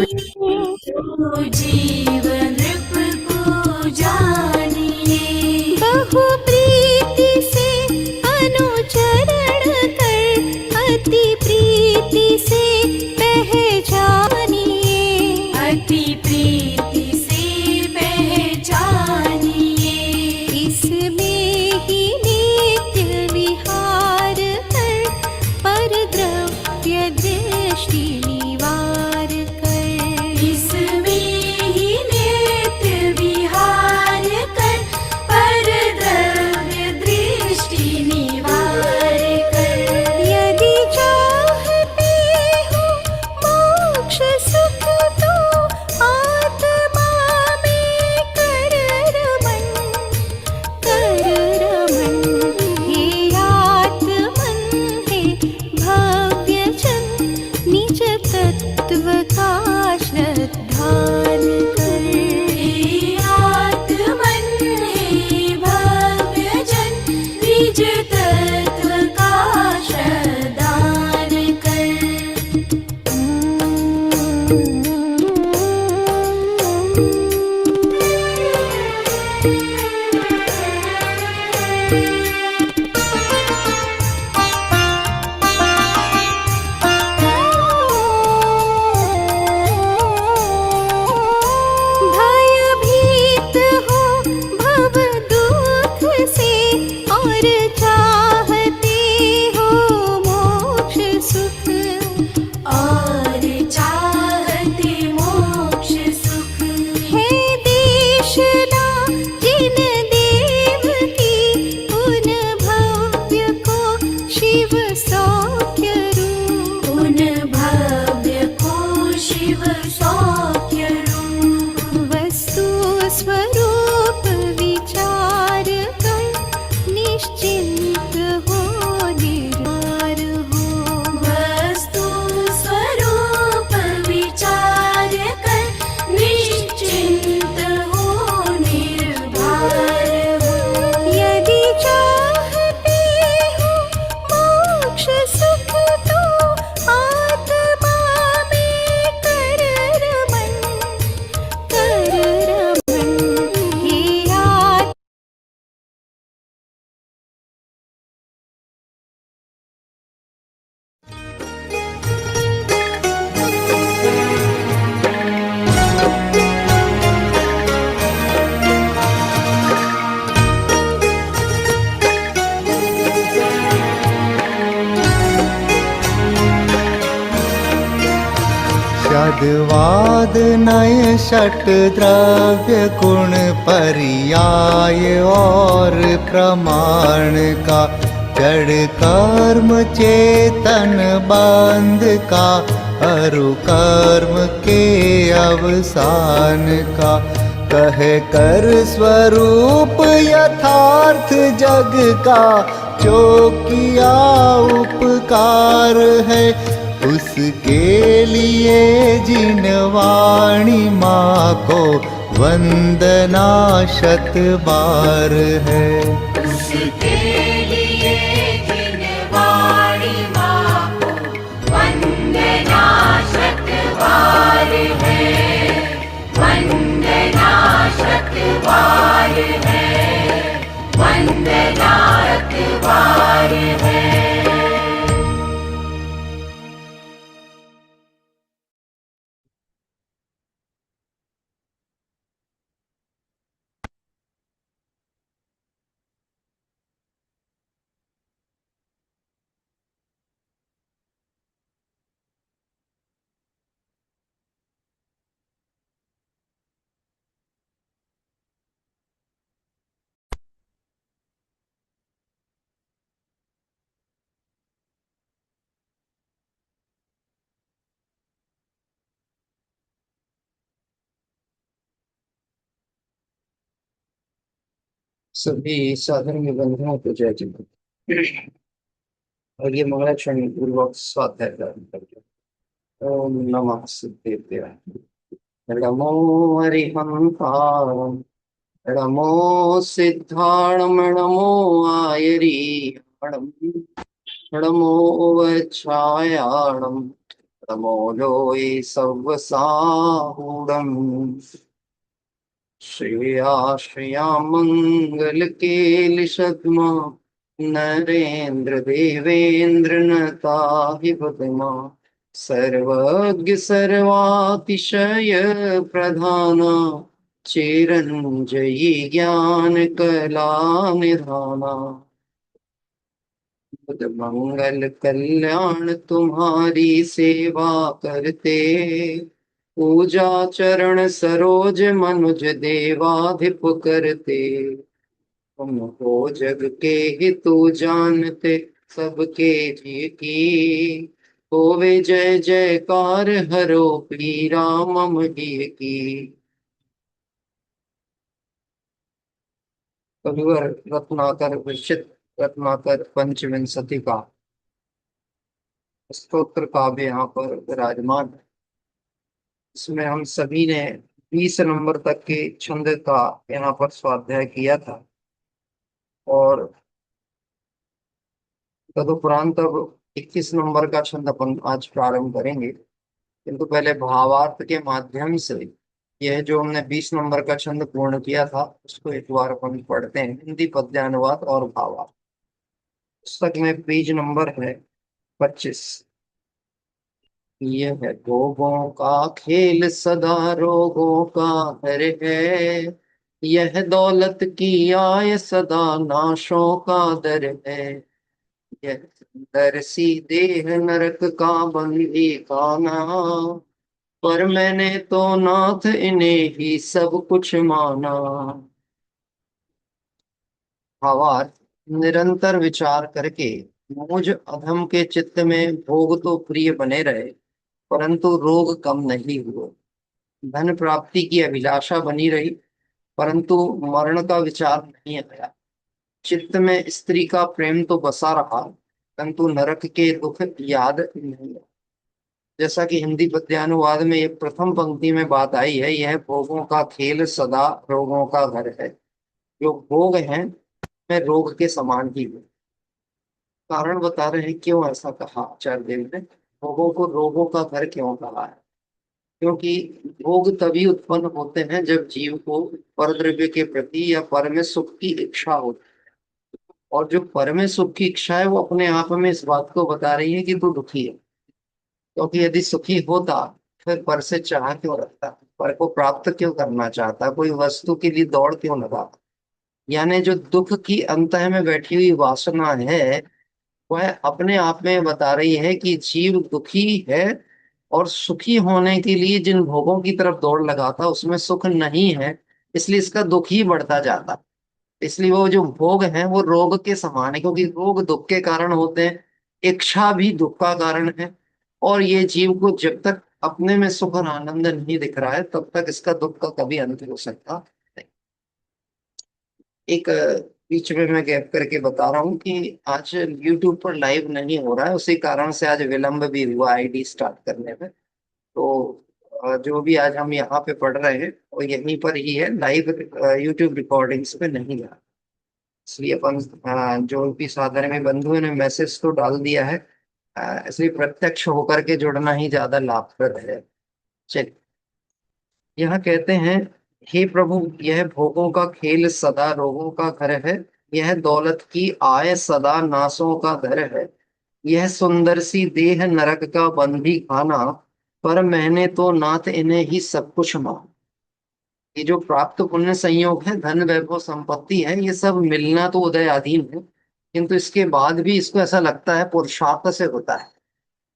तो जीवन नृप को जानिए, बहु प्रीति से अनुचरण कर अति प्रीति से पहचानिए, अति प्रीति से पहचानिए। इसमें ही नित्य विहार कर पर द्रव्य दृष्टि निवार कर, इसमें ही नित्य विहार कर पर द्रव्य दृष्टि निवार कर। यदि चाहते हो मोक्ष सुख तो आत्मा में कर रमन, कर रमन। हे आत्मन हे भव्य जन, निज तत्व का श्रद्धान कर। हे आत्मन हे भव्य जन, निज तत्व का श्रद्धान कर। भयभीत हो भव दुख से और चाहते हो मोक्ष सुख, और चाहते मोक्ष सुख। है देशना जिन देव की, उन भव्य को शिव सौख्य रूप, उन भव्य को शिव सौख्य रूप। वस्तु स्वरूप विचार कर निश्चिंत हो निर्भर हो, वस्तु स्वरूप विचार कर निश्चिंत हो निर्भर हो। यदि चाहते हो मोक्ष सुख तो आत्मा में कर रमन, कर रमन। हे आत्मा शब्दवाद नय षट द्रव्य गुण पर्याय और प्रमाण का, जड़ कर्म चेतन बंध का, अरु कर्म के अवसान का। कहे कर स्वरूप यथार्थ जग का, जो किया उपकार है उसके लिए जिन वाणी माँ को वंदना शत बार है। उसके लिए जिन वाणी माँ को वंदना शत बार है, वंदना शत बार है, वंदना शत बार है। सभी साधन के बंधुओं को जय जय। और ये मंगलाचरण पूर्वक स्वाध्याय प्रारंभ करते हैं। ओम नमः सिद्धेभ्यः। नमो हरिहंसाय, नमो सिद्धाणं, नमो आयरीहणं, नमो वच्छायाणं, तमोलोय सव्वसाहूढम् श्रेया मंगल केलिशद्मा नरेंद्र देवेंद्र नताहि बदमा सर्वज्ञ सर्वातिशय प्रधाना चिरंजयी ज्ञान कला निधाना बुध मंगल कल्याण तुम्हारी सेवा करते पूजा चरण सरोज मनुज देवाधिप करते तुम हो जग के हितु जानते सबके जी की होवे जय जयकार हरो पीरा मम ही की। कविवर रत्नाकर विरचित रत्नाकर पंचविंशति का स्तोत्र काव्य यहाँ पर विराजमान है। इसमें हम सभी ने 20 नंबर तक के छंद का यहाँ पर स्वाध्याय किया था और तदुपरांत अब 21 नंबर का छंद अपन आज प्रारंभ करेंगे, किंतु पहले भावार्थ के माध्यम से यह जो हमने 20 नंबर का छंद पूर्ण किया था उसको एक बार अपन पढ़ते हैं। हिंदी पद्यानुवाद और भावार्थ, पुस्तक में पेज नंबर है 25। यह भोगों का खेल सदा रोगों का घर है, यह दौलत की आय सदा नाशों का दर है, यह सुंदर सी देह नरक का बंदी खाना, पर मैंने तो नाथ इन्हें ही सब कुछ माना। भावार्थ, निरंतर विचार करके मुझ अधम के चित्त में भोग तो प्रिय बने रहे परंतु रोग कम नहीं हुए, धन प्राप्ति की अभिलाषा बनी रही परंतु मरण का विचार नहीं आया, चित्त में स्त्री का प्रेम तो बसा रहा परंतु नरक के दुख याद नहीं आया। जैसा कि हिंदी पद्यानुवाद में ये प्रथम पंक्ति में बात आई है, यह भोगों का खेल सदा रोगों का घर है। जो भोग हैं में रोग के समान ही है। कारण बता रहे हैं क्यों ऐसा कहा आचार्य देव ने, भोगों को रोगों का घर क्यों कहा है। क्योंकि भोग तभी उत्पन्न होते हैं जब जीव को परद्रव्य के प्रति या पर में सुख की इच्छा होती है, और जो पर में सुख की इच्छा है वो अपने आप में इस बात को बता रही है कि तू दुखी है। क्योंकि यदि सुखी होता फिर पर से चाह क्यों रखता, पर को प्राप्त क्यों करना चाहता, कोई वस्तु के लिए दौड़ क्यों लगाता। यानी जो दुख की अंतः में बैठी हुई वासना है वह अपने आप में बता रही है कि जीव दुखी है और सुखी होने के लिए जिन भोगों की तरफ दौड़ लगाता उसमें सुख नहीं है, इसलिए इसका दुख ही बढ़ता जाता। इसलिए वो जो भोग है वो रोग के समान है, क्योंकि रोग दुख के कारण होते हैं, इच्छा भी दुख का कारण है। और ये जीव को जब तक अपने में सुख और आनंद नहीं दिख रहा है तब तक इसका दुख का कभी अंत हो सकता नहीं। एक बीच में मैं गैप करके बता रहा हूँ कि आज YouTube पर लाइव नहीं हो रहा है, उसी कारण से आज विलंब भी हुआ आईडी स्टार्ट करने में। तो जो भी आज हम यहाँ पे पढ़ रहे हैं वो यहीं पर ही है, लाइव YouTube रिकॉर्डिंग्स पे नहीं है। इसलिए अपन जो भी साधन में बंधुओं ने मैसेज तो डाल दिया है, इसलिए प्रत्यक्ष होकर के जुड़ना ही ज्यादा लाभप्रद है। चलिए, यह कहते हैं, हे प्रभु यह भोगों का खेल सदा रोगों का घर है, यह दौलत की आय सदा नासों का दर है, यह सुंदर सी देह नरक का बंदी खाना, पर मैंने तो नाथ इन्हें ही सब कुछ मान। ये जो प्राप्त पुण्य संयोग है, धन वैभव संपत्ति है, ये सब मिलना तो उदयाधीन है, किंतु इसके बाद भी इसको ऐसा लगता है पुरुषार्थ से होता है।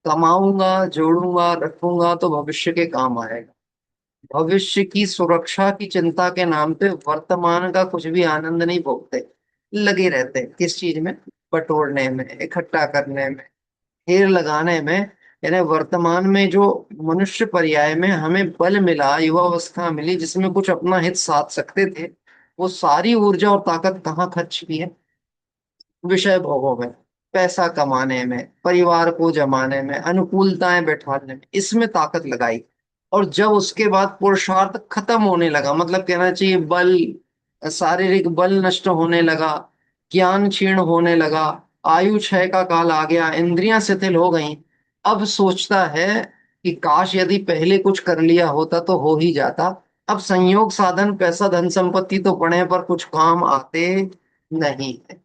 कमाऊंगा जोड़ूंगा रखूंगा तो भविष्य के काम आएगा। भविष्य की सुरक्षा की चिंता के नाम पे वर्तमान का कुछ भी आनंद नहीं भोगते, लगे रहते हैं किस चीज में, बटोरने में, इकट्ठा करने में, ढेर लगाने में। यानी वर्तमान में जो मनुष्य पर्याय में हमें बल मिला, युवावस्था मिली जिसमें कुछ अपना हित साध सकते थे, वो सारी ऊर्जा और ताकत कहाँ खर्च की है, विषय भोगों में, पैसा कमाने में, परिवार को जमाने में, अनुकूलताएं बैठाने में, इसमें ताकत लगाई। और जब उसके बाद पुरुषार्थ खत्म होने लगा, मतलब कहना चाहिए बल, शारीरिक बल नष्ट होने लगा, ज्ञान क्षीण होने लगा, आयु क्षय का काल आ गया, इंद्रियां शिथिल हो गई, अब सोचता है कि काश यदि पहले कुछ कर लिया होता तो हो ही जाता। अब संयोग साधन पैसा धन संपत्ति तो पड़े पर कुछ काम आते नहीं है।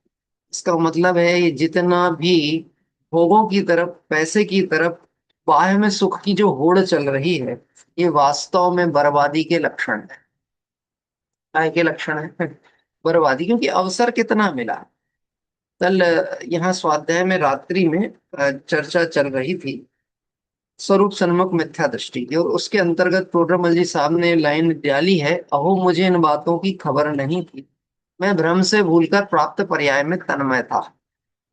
इसका मतलब है ये जितना भी भोगों की तरफ, पैसे की तरफ, बाह्य में सुख की जो होड़ चल रही है, ये वास्तव में बर्बादी के लक्षण है। काय के लक्षण है? बर्बादी, क्योंकि अवसर कितना मिला। कल यहाँ स्वाध्याय में रात्रि में चर्चा चल रही थी स्वरूप सन्मुख मिथ्या दृष्टि की, और उसके अंतर्गत प्रोड्रमल जी साहब ने लाइन डाली है, अहो मुझे इन बातों की खबर नहीं थी, मैं भ्रम से भूलकर प्राप्त पर्याय में तन्मय था,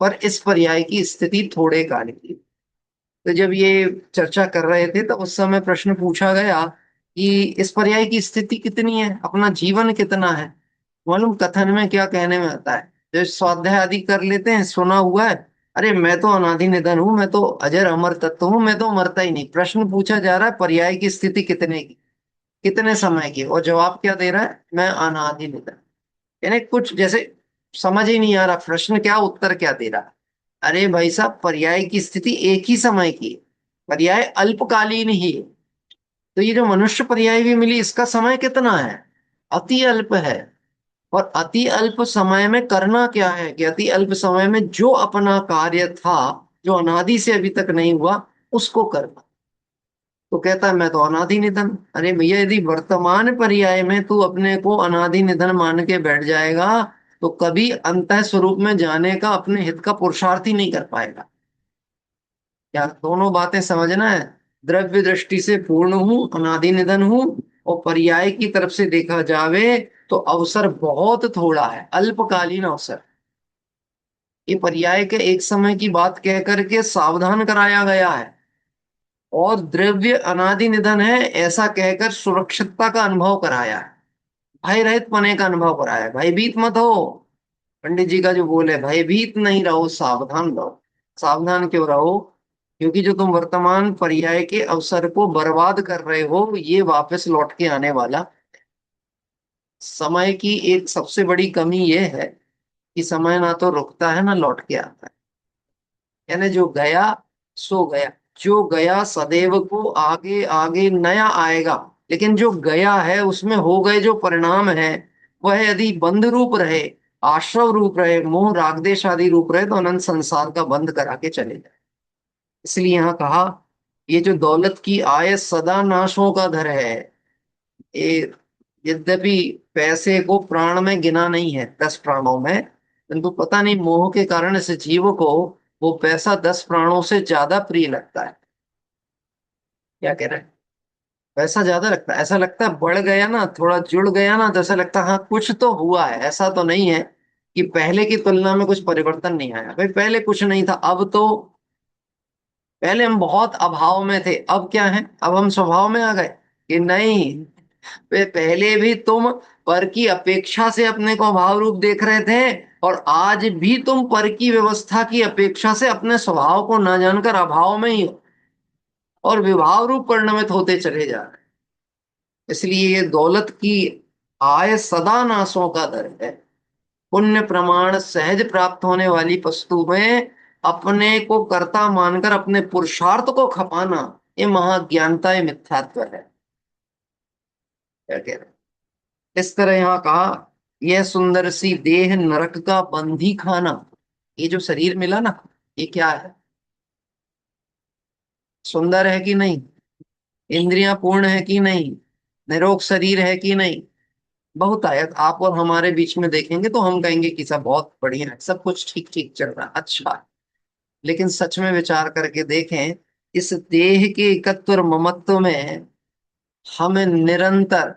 पर इस पर्याय की स्थिति थोड़े काल की। तो जब ये चर्चा कर रहे थे तो उस समय प्रश्न पूछा गया कि इस पर्याय की स्थिति कितनी है, अपना जीवन कितना है। मालूम कथन में क्या कहने में आता है, जो स्वाध्याय आदि कर लेते हैं, सुना हुआ है, अरे मैं तो अनादि निधन हूं, मैं तो अजर अमर तत्व हूं, मैं तो मरता ही नहीं। प्रश्न पूछा जा रहा है पर्याय की स्थिति कितने की, कितने समय की, और जवाब क्या दे रहा है, मैं अनादि निधन। यानी कुछ जैसे समझ ही नहीं आ रहा प्रश्न क्या उत्तर क्या दे रहा। अरे भाई साहब, पर्याय की स्थिति एक ही समय की है, पर्याय अल्पकालीन ही है। तो ये जो मनुष्य पर्याय भी मिली, इसका समय कितना है, अति अल्प है। और अति अल्प समय में करना क्या है, कि अति अल्प समय में जो अपना कार्य था, जो अनादि से अभी तक नहीं हुआ, उसको करना। तो कहता है मैं तो अनादि निधन। अरे भैया, यदि वर्तमान पर्याय में तू अपने को अनादि निधन मान के बैठ जाएगा तो कभी अंतः स्वरूप में जाने का, अपने हित का पुरुषार्थ ही नहीं कर पाएगा। क्या दोनों बातें समझना है, द्रव्य दृष्टि से पूर्ण हूं, अनादि निधन हूं, और पर्याय की तरफ से देखा जावे तो अवसर बहुत थोड़ा है, अल्पकालीन अवसर। ये पर्याय के एक समय की बात कह करके सावधान कराया गया है, और द्रव्य अनादि निधन है ऐसा कहकर सुरक्षितता का अनुभव कराया है, भय रहित पने का अनुभव कराया है। भयभीत मत हो, पंडित जी का जो बोले, भयभीत नहीं रहो, सावधान रहो। सावधान क्यों रहो, क्योंकि जो तुम वर्तमान पर्याय के अवसर को बर्बाद कर रहे हो, ये वापस लौट के आने वाला। समय की एक सबसे बड़ी कमी ये है कि समय ना तो रुकता है ना लौट के आता है। यानी जो गया सो गया, जो गया सदैव को आगे आगे नया आएगा। लेकिन जो गया है उसमें हो गए जो परिणाम है, वह यदि बंध रूप रहे, आश्रव रूप रहे, मोह राग देश आदि रूप रहे, तो अनंत संसार का बंध करा के चले जाए। इसलिए यहाँ कहा, ये जो दौलत की आय सदा नाशों का धर है, ये यद्यपि पैसे को प्राण में गिना नहीं है, 10 प्राणों में, किंतु पता नहीं मोह के कारण इस जीव को वो पैसा 10 प्राणों से ज्यादा प्रिय लगता है। क्या कह रहे हैं, पैसा ज्यादा लगता है, ऐसा लगता है बढ़ गया ना, थोड़ा जुड़ गया ना, तो ऐसा लगता है हाँ कुछ तो हुआ है। ऐसा तो नहीं है कि पहले की तुलना में कुछ परिवर्तन नहीं आया, भाई पहले कुछ नहीं था, अब तो, पहले हम बहुत अभाव में थे, अब क्या है, अब हम स्वभाव में आ गए कि नहीं। पहले भी तुम पर की अपेक्षा से अपने को अभाव रूप देख रहे थे, और आज भी तुम पर की व्यवस्था की अपेक्षा से अपने स्वभाव को न जानकर अभाव में ही हो, और विभाव रूप परिणमित होते चले जा रहे हैं। इसलिए ये दौलत की आय सदा नाशों का दर है। पुण्य प्रमाण सहज प्राप्त होने वाली वस्तु में अपने को कर्ता मानकर अपने पुरुषार्थ को खपाना, ये महाज्ञानता, ये मिथ्यात्व है। क्या कह रहे हैं? इस तरह यहाँ कहा, यह सुंदर सी देह नरक का बंधी खाना। ये जो शरीर मिला ना, ये क्या है, सुंदर है कि नहीं, इंद्रियां पूर्ण है कि नहीं, निरोग शरीर है कि नहीं। बहुत आयत आप और हमारे बीच में देखेंगे तो हम कहेंगे कि सब बहुत बढ़िया है, सब कुछ ठीक ठीक चल रहा है, अच्छा है। लेकिन सच में विचार करके देखें, इस देह के एकत्व और ममत्व में हमें निरंतर,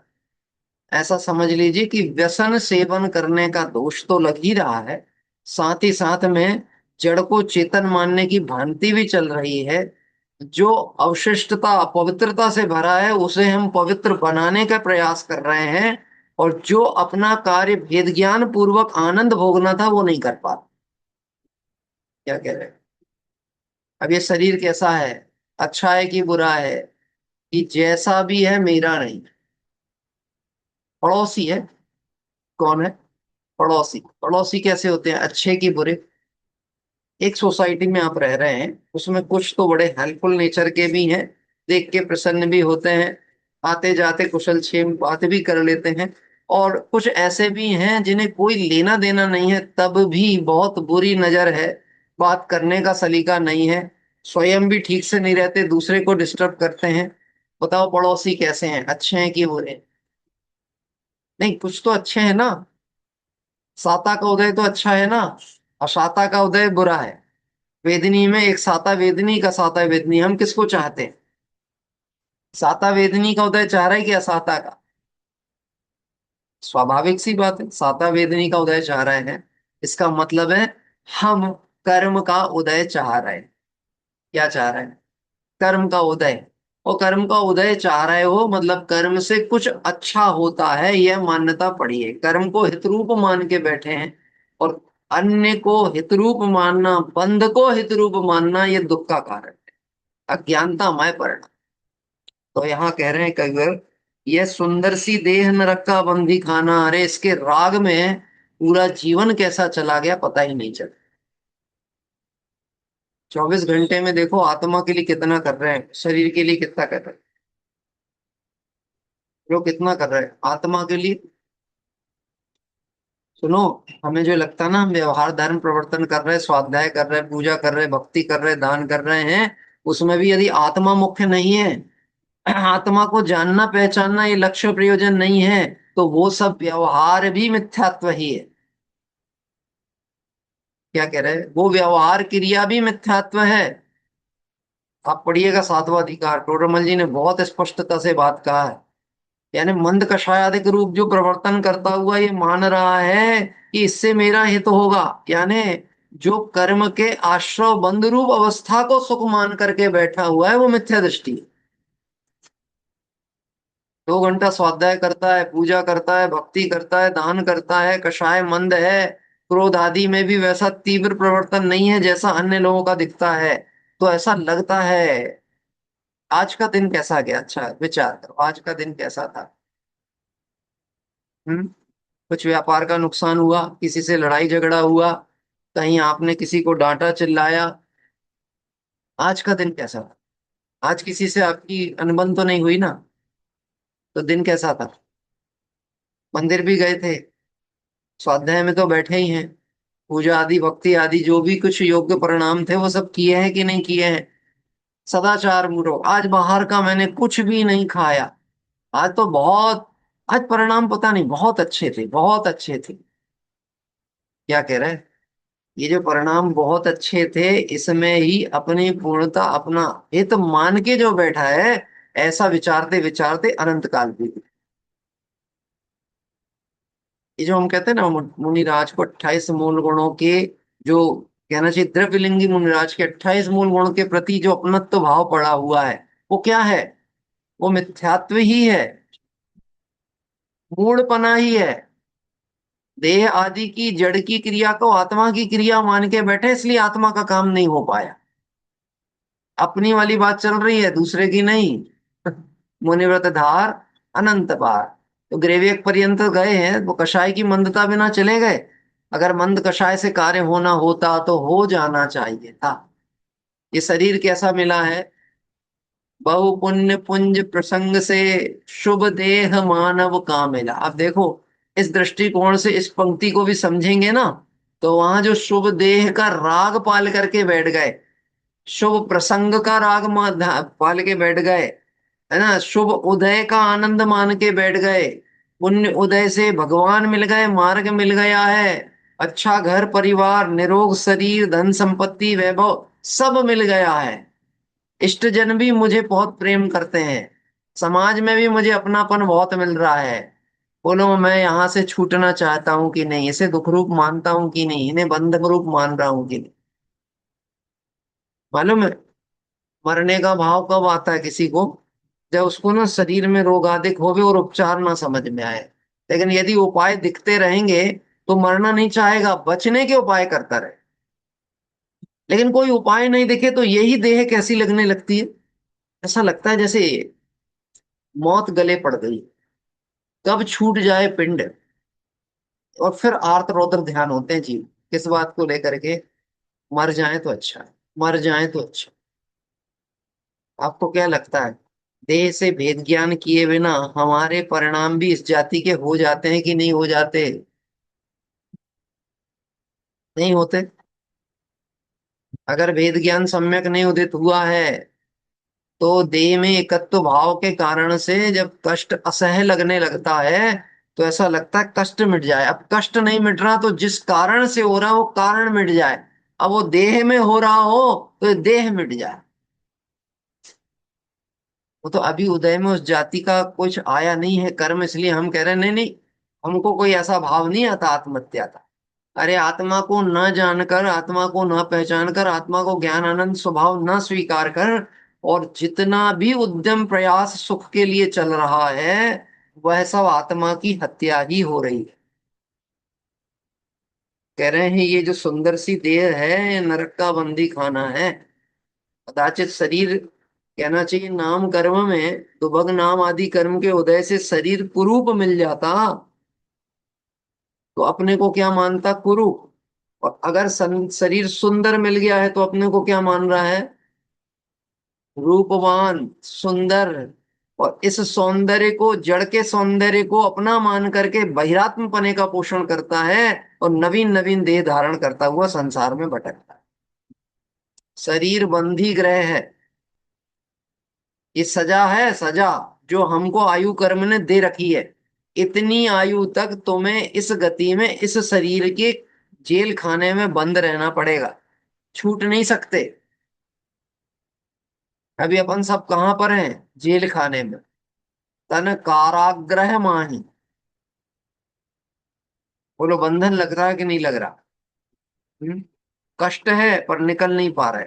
ऐसा समझ लीजिए कि व्यसन सेवन करने का दोष तो लग ही रहा है, साथ ही साथ में जड़ को चेतन मानने की भ्रांति भी चल रही है। जो अवशिष्टता अपवित्रता से भरा है उसे हम पवित्र बनाने का प्रयास कर रहे हैं, और जो अपना कार्य भेद ज्ञान पूर्वक आनंद भोगना था वो नहीं कर पा रहे। क्या कह रहे हैं, अब ये शरीर कैसा है, अच्छा है कि बुरा है, कि जैसा भी है मेरा नहीं, पड़ोसी है। कौन है, पड़ोसी। पड़ोसी कैसे होते हैं, अच्छे कि बुरे। एक सोसाइटी में आप रह रहे हैं, उसमें कुछ तो बड़े हेल्पफुल नेचर के भी हैं, देख के प्रसन्न भी होते हैं, आते जाते कुशल क्षेम बात भी कर लेते हैं। और कुछ ऐसे भी हैं जिन्हें कोई लेना देना नहीं है, तब भी बहुत बुरी नजर है, बात करने का सलीका नहीं है, स्वयं भी ठीक से नहीं रहते, दूसरे को डिस्टर्ब करते हैं। बताओ पड़ोसी कैसे हैं, अच्छे हैं कि बुरे? नहीं, कुछ तो अच्छे हैं ना। साता का उदय तो अच्छा है ना, और साता का उदय बुरा है। वेदनी में एक साता वेदनी का साता वेदनी, हम किसको चाहते हैं? साता वेदनी का उदय चाह रहा है कि असाता का? स्वाभाविक सी बात है, साता वेदनी का उदय चाह रहे हैं, इसका मतलब है हम कर्म का उदय चाह रहे हैं। क्या चाह रहे हैं? कर्म का उदय। और कर्म का उदय चाह रहे हो मतलब कर्म से कुछ अच्छा होता है, यह मान्यता पड़ी है। कर्म को हितरूप मान के बैठे हैं, और अन्य को हितरूप मानना, बंध को हितरूप मानना, यह दुख का कारण है, अज्ञानतामय परिणाम। तो यहाँ कह रहे हैं कविवर, यह सुंदर सी देह नरक का बंदी खाना, अरे इसके राग में पूरा जीवन कैसा चला गया पता ही नहीं चला। 24 घंटे में देखो आत्मा के लिए कितना कर रहे हैं, शरीर के लिए कितना कर रहे हैं, लोग कितना कर रहे हैं आत्मा के लिए। सुनो, हमें जो लगता है ना हम व्यवहार धर्म प्रवर्तन कर रहे हैं, स्वाध्याय कर रहे हैं, पूजा कर रहे हैं, भक्ति कर रहे हैं, दान कर रहे हैं, उसमें भी यदि आत्मा मुख्य नहीं है, आत्मा को जानना पहचानना ये लक्ष्य प्रयोजन नहीं है, तो वो सब व्यवहार भी मिथ्यात्व ही है। क्या कह रहे हैं? वो व्यवहार क्रिया भी मिथ्यात्व है। आप पढ़िएगा सातवां अधिकार, टोडरमल जी ने बहुत स्पष्टता से बात कहा है। यानी मंद कषायादिक रूप जो प्रवर्तन करता हुआ ये मान रहा है कि इससे मेरा हित होगा, यानी जो कर्म के आश्रव बंध रूप अवस्था को सुख मान करके बैठा हुआ है, वो मिथ्या दृष्टि है। 2 घंटा स्वाध्याय करता है, पूजा करता है, भक्ति करता है, दान करता है, कषाय मंद है, क्रोध आदि में भी वैसा तीव्र प्रवर्तन नहीं है जैसा अन्य लोगों का दिखता है, तो ऐसा लगता है। आज का दिन कैसा गया, अच्छा विचार करो, आज का दिन कैसा था? हम्म? कुछ व्यापार का नुकसान हुआ, किसी से लड़ाई झगड़ा हुआ, कहीं आपने किसी को डांटा चिल्लाया? आज का दिन कैसा था? आज किसी से आपकी अनबन तो नहीं हुई ना? तो दिन कैसा था? मंदिर भी गए थे, स्वाध्याय में तो बैठे ही हैं, पूजा आदि भक्ति आदि जो भी कुछ योग्य परिणाम थे वो सब किए हैं कि नहीं किए हैं? सदाचार मूर्ख, आज बाहर का मैंने कुछ भी नहीं खाया, आज तो बहुत, आज परिणाम पता नहीं बहुत अच्छे थे, बहुत अच्छे थे। क्या कह रहे हैं? ये जो परिणाम बहुत अच्छे थे, इसमें ही अपनी पूर्णता, अपना हित मान के जो बैठा है, ऐसा विचारते विचारते अनंत काल बीत गए। ये जो हम कहते हैं ना, मुनिराज को 28 मूल गुणों के, जो कहना चाहिए द्रव्यलिंगी मुनिराज के 28 मूल गुण के प्रति जो अपनत्व भाव पड़ा हुआ है, वो क्या है? वो मिथ्यात्व ही है, मूढ़पना ही है। देह आदि की जड़ की क्रिया को आत्मा की क्रिया मान के बैठे, इसलिए आत्मा का काम नहीं हो पाया। अपनी वाली बात चल रही है, दूसरे की नहीं। मुनिव्रत धार अनंत पार। तो ग्रेवियक पर्यंत गए हैं, वो कषाय की मंदता बिना चले गए। अगर मंद कषाय से कार्य होना होता तो हो जाना चाहिए था। ये शरीर कैसा मिला है? बहु पुण्य पुंज प्रसंग से शुभ देह मानव का मिला। अब देखो, इस दृष्टिकोण से इस पंक्ति को भी समझेंगे ना, तो वहां जो शुभ देह का राग पाल करके बैठ गए, शुभ प्रसंग का राग पाल के बैठ गए, है ना, शुभ उदय का आनंद मान के बैठ गए, पुण्य उदय से भगवान मिल गए, मार्ग मिल गया है, अच्छा घर परिवार, निरोग शरीर, धन संपत्ति वैभव सब मिल गया है, इष्टजन भी मुझे बहुत प्रेम करते हैं, समाज में भी मुझे अपनापन बहुत मिल रहा है। बोलो मैं यहाँ से छूटना चाहता हूँ कि नहीं, इसे दुख रूप मानता हूँ कि नहीं, इन्हें बंधक रूप मान रहा हूँ कि नहीं? मालूम है, मरने का भाव कब आता है किसी को? जब उसको ना शरीर में रोग आदि होवे और उपचार ना समझ में आए। लेकिन यदि उपाय दिखते रहेंगे तो मरना नहीं चाहेगा, बचने के उपाय करता रहे। लेकिन कोई उपाय नहीं दिखे तो यही देह कैसी लगने लगती है? ऐसा लगता है जैसे मौत गले पड़ गई, कब छूट जाए पिंड। और फिर आर्त रौद्र ध्यान होते हैं जीव, किस बात को लेकर के? मर जाए तो अच्छा है, मर जाए तो अच्छा। आपको क्या लगता है, देह से भेद ज्ञान किए बिना हमारे परिणाम भी इस जाति के हो जाते हैं कि नहीं हो जाते? नहीं होते। अगर भेद ज्ञान सम्यक नहीं उदित हुआ है तो देह में एकत्व भाव के कारण से जब कष्ट असह्य लगने लगता है तो ऐसा लगता है कष्ट मिट जाए। अब कष्ट नहीं मिट रहा तो जिस कारण से हो रहा है वो कारण मिट जाए। अब वो देह में हो रहा हो तो ये देह मिट जाए। वो तो अभी उदय में उस जाति का कुछ आया नहीं है कर्म, इसलिए हम कह रहे हैं नहीं नहीं, हमको कोई ऐसा भाव नहीं आता आत्महत्या का। अरे आत्मा को न जानकर, आत्मा को न पहचान कर, आत्मा को ज्ञान आनंद स्वभाव न स्वीकार कर, और जितना भी उद्यम प्रयास सुख के लिए चल रहा है वह सब आत्मा की हत्या ही हो रही है। कह रहे हैं ये जो सुंदर सी देह है ये नरक का बंदी खाना है। कदाचित शरीर, कहना चाहिए नाम कर्म में दुभग नाम आदि कर्म के उदय से शरीर कुरूप मिल जाता तो अपने को क्या मानता, कुरूप। और अगर शरीर सुंदर मिल गया है तो अपने को क्या मान रहा है, रूपवान सुंदर। और इस सौंदर्य को, जड़ के सौंदर्य को अपना मान करके बहिरात्म पने का पोषण करता है और नवीन नवीन देह धारण करता हुआ संसार में भटकता है। शरीर बंधी ग्रह है, ये सजा है, सजा जो हमको आयु कर्म ने दे रखी है। इतनी आयु तक तुम्हें इस गति में इस शरीर के जेल खाने में बंद रहना पड़ेगा, छूट नहीं सकते। अभी अपन सब कहां पर हैं, जेल खाने में। तन काराग्रह माही। बोलो बंधन लग रहा है कि नहीं लग रहा? हम्म? कष्ट है पर निकल नहीं पा रहे,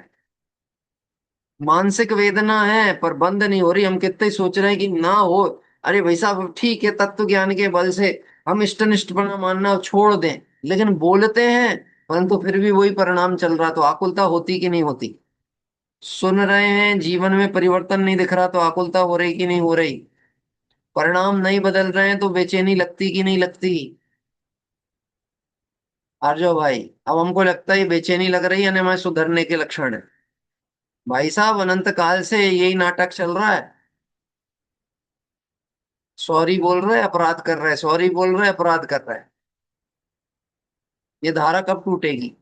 मानसिक वेदना है पर बंद नहीं हो रही। हम कितने सोच रहे हैं कि ना हो। अरे भाई साहब ठीक है, तत्व ज्ञान के बल से हम इष्टनिष्ठ बना मानना छोड़ दें, लेकिन बोलते हैं परंतु फिर भी वही परिणाम चल रहा, तो आकुलता होती कि नहीं होती? सुन रहे हैं जीवन में परिवर्तन नहीं दिख रहा तो आकुलता हो रही कि नहीं हो रही? परिणाम नहीं बदल रहे हैं तो बेचैनी लगती कि नहीं लगती? आर्यो भाई, अब हमको लगता है ये बेचैनी लग रही है ना, मैं सुधरने के लक्षण है। भाई साहब अनंत काल से यही नाटक चल रहा है। सॉरी बोल रहे अपराध कर रहे, सॉरी बोल रहे अपराध कर रहे। ये धारा कब टूटेगी?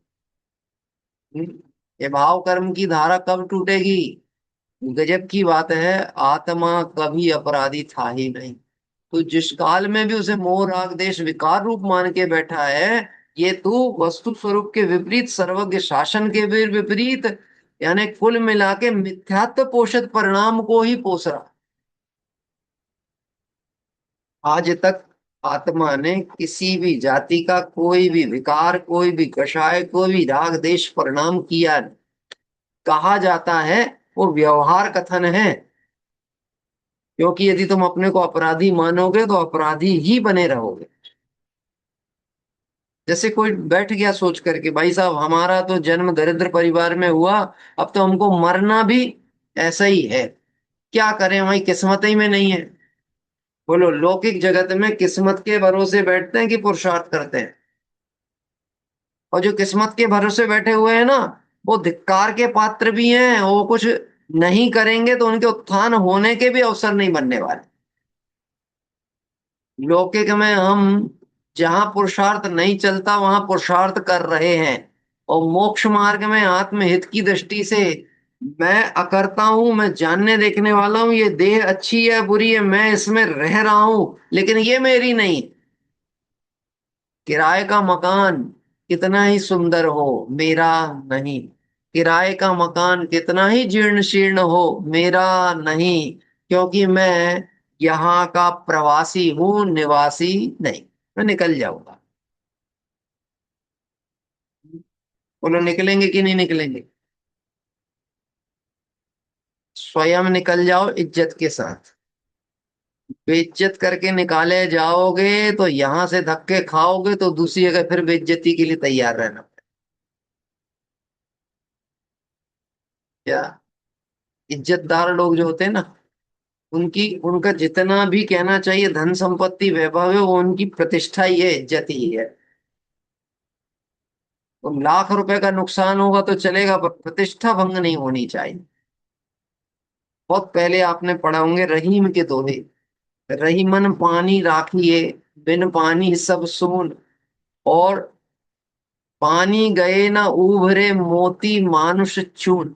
हम्म? ये भाव कर्म की धारा कब टूटेगी? गजब की बात है, आत्मा कभी अपराधी था ही नहीं, तो जिस काल में भी उसे मोह राग देश विकार रूप मान के बैठा है, ये तो वस्तु स्वरूप के विपरीत, सर्वज्ञ शासन के भी विपरीत, यानी कुल मिला के मिथ्यात्व पोषित परिणाम को ही पोष रहा। आज तक आत्मा ने किसी भी जाति का कोई भी विकार, कोई भी कषाय, कोई भी राग देश परिणाम किया नहीं। कहा जाता है वो व्यवहार कथन है, क्योंकि यदि तुम अपने को अपराधी मानोगे तो अपराधी ही बने रहोगे। जैसे कोई बैठ गया सोच करके भाई साहब हमारा तो जन्म दरिद्र परिवार में हुआ, अब तो हमको मरना भी ऐसा ही है, क्या करें भाई किस्मत ही में नहीं है। बोलो लौकिक जगत में किस्मत के भरोसे बैठते हैं कि पुरुषार्थ करते हैं? और जो किस्मत के भरोसे बैठे हुए हैं ना, वो धिक्कार के पात्र भी हैं, वो कुछ नहीं करेंगे तो उनके उत्थान होने के भी अवसर नहीं बनने वाले। लौकिक में हम जहां पुरुषार्थ नहीं चलता वहां पुरुषार्थ कर रहे हैं, और मोक्ष मार्ग में आत्महित की दृष्टि से मैं अकर्ता हूं, मैं जानने देखने वाला हूं, ये देह अच्छी है बुरी है, मैं इसमें रह रहा हूं लेकिन ये मेरी नहीं। किराए का मकान कितना ही सुंदर हो, मेरा नहीं। किराए का मकान कितना ही जीर्ण शीर्ण हो, मेरा नहीं, क्योंकि मैं यहाँ का प्रवासी हूँ, निवासी नहीं। मैं निकल जाऊंगा। बोलो निकलेंगे कि नहीं निकलेंगे? स्वयं निकल जाओ इज्जत के साथ। बेइज्जत करके निकाले जाओगे तो यहां से धक्के खाओगे तो दूसरी जगह फिर बेइज्जती के लिए तैयार रहना। क्या, इज्जतदार लोग जो होते हैं ना, उनकी, उनका जितना भी कहना चाहिए धन संपत्ति वैभव है वो उनकी प्रतिष्ठा ही है, इज्जत ही है। तो लाख रुपए का नुकसान होगा तो चलेगा पर प्रतिष्ठा भंग नहीं होनी चाहिए। बहुत पहले आपने पढ़ा होंगे रहीम के दोहे। रहीमन पानी राखिए, बिन पानी सब सून। और पानी गए ना उभरे मोती मानुष चून।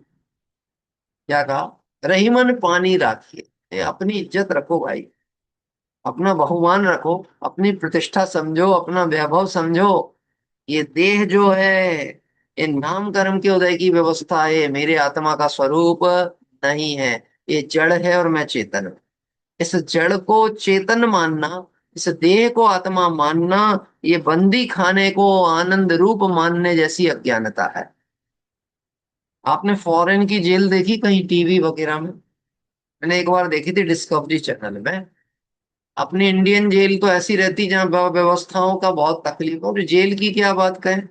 क्या कहा? रहीमन पानी राखिए, अपनी इज्जत रखो भाई, अपना बहुमान रखो, अपनी प्रतिष्ठा समझो, अपना वैभव समझो। ये देह जो है, ये नाम कर्म के उदय की व्यवस्था है, मेरे आत्मा का स्वरूप नहीं है। ये जड़ है और मैं चेतन हूं। इस जड़ को चेतन मानना, इस देह को आत्मा मानना, ये बंदी खाने को आनंद रूप मानने जैसी अज्ञानता है। आपने फॉरेन की जेल देखी कहीं टीवी वगैरह में? मैंने एक बार देखी थी डिस्कवरी चैनल में। अपनी इंडियन जेल तो ऐसी रहती जहाँ व्यवस्थाओं का बहुत तकलीफ हो, और जेल की क्या बात कहें।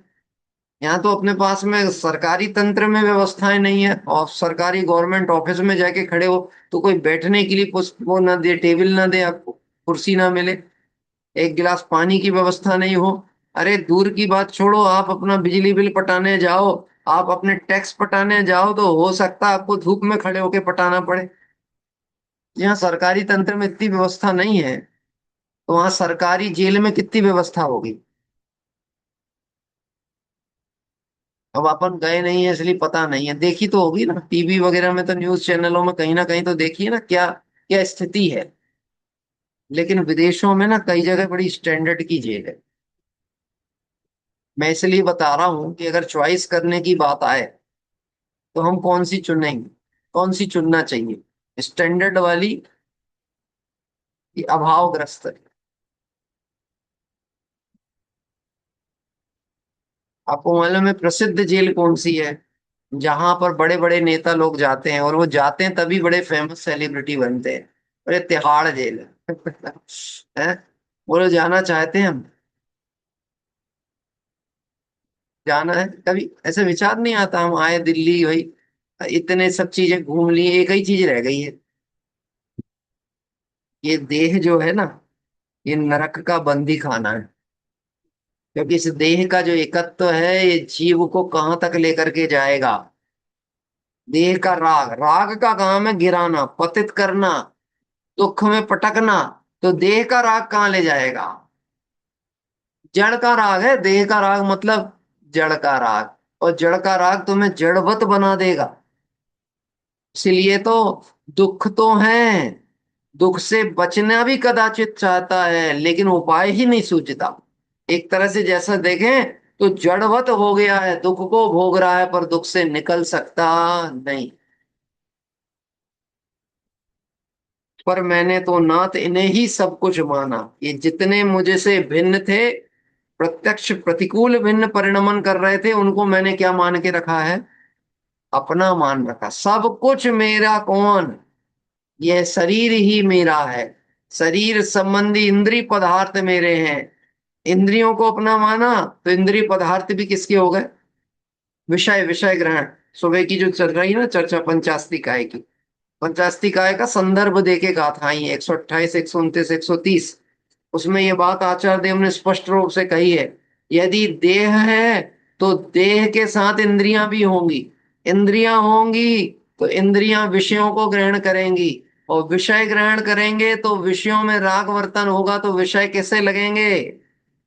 यहाँ तो अपने पास में सरकारी तंत्र में व्यवस्थाएं नहीं है, और सरकारी गवर्नमेंट ऑफिस में जाके खड़े हो तो कोई बैठने के लिए वो ना दे, टेबल ना दे आपको, कुर्सी ना मिले, एक गिलास पानी की व्यवस्था नहीं हो। अरे दूर की बात छोड़ो, आप अपना बिजली बिल पटाने जाओ, आप अपने टैक्स पटाने जाओ, तो हो सकता है आपको धूप में खड़े होके पटाना पड़े। यहाँ सरकारी तंत्र में इतनी व्यवस्था नहीं है, तो वहां सरकारी जेल में कितनी व्यवस्था होगी। अब अपन गए नहीं है इसलिए पता नहीं है, देखी तो होगी ना टीवी वगैरह में, तो न्यूज चैनलों में कहीं ना कहीं तो देखिए ना क्या क्या स्थिति है। लेकिन विदेशों में ना कई जगह बड़ी स्टैंडर्ड की जेल है। मैं इसलिए बता रहा हूं कि अगर चॉइस करने की बात आए तो हम कौन सी चुनेंगे, कौन सी चुनना चाहिए, स्टैंडर्ड वाली कि अभावग्रस्त? आपको मालूम है प्रसिद्ध जेल कौन सी है? जहां पर बड़े बड़े नेता लोग जाते हैं, और वो जाते हैं तभी बड़े फेमस सेलिब्रिटी बनते हैं। अरे तिहाड़ जेल है। वो लोग जाना चाहते हैं हम, जाना है, कभी ऐसे विचार नहीं आता हम आए दिल्ली भाई, इतने सब चीजें घूम ली, एक ही चीज रह गई है। ये देह जो है ना, ये नरक का बंदी खाना है। क्योंकि इस देह का जो एकत्व है, ये जीव को कहाँ तक लेकर के जाएगा। देह का राग, राग का काम है गिराना, पतित करना, दुख में पटकना। तो देह का राग कहाँ ले जाएगा? जड़ का राग है देह का राग, मतलब जड़ का राग। और जड़ का राग तुम्हें जड़वत बना देगा। इसलिए तो दुख तो है, दुख से बचना भी कदाचित चाहता है, लेकिन उपाय ही नहीं सूझता। एक तरह से जैसा देखें तो जड़वत हो गया है, दुख को भोग रहा है पर दुख से निकल सकता नहीं। पर मैंने तो नाथ इन्हें ही सब कुछ माना, ये जितने मुझे से भिन्न थे, प्रत्यक्ष प्रतिकूल भिन्न परिणमन कर रहे थे, उनको मैंने क्या मान के रखा है? अपना मान रखा। सब कुछ मेरा कौन? यह शरीर ही मेरा है, शरीर संबंधी इंद्रिय पदार्थ मेरे हैं। इंद्रियों को अपना माना तो इंद्रिय पदार्थ भी किसके हो गए? विषय, विषय ग्रहण। सुबह की जो चल रही है ना चर्चा पंचास्तिकाय की, पंचास्तिकाय का संदर्भ देके गाथाएं 128, 129, 130, उसमें ये बात आचार्य देव ने स्पष्ट रूप से कही है। यदि देह है तो देह के साथ इंद्रियां भी होंगी, इंद्रियां होंगी तो इंद्रियां विषयों को ग्रहण करेंगी, और विषय ग्रहण करेंगे तो विषयों में राग वर्तन होगा, तो विषय कैसे लगेंगे?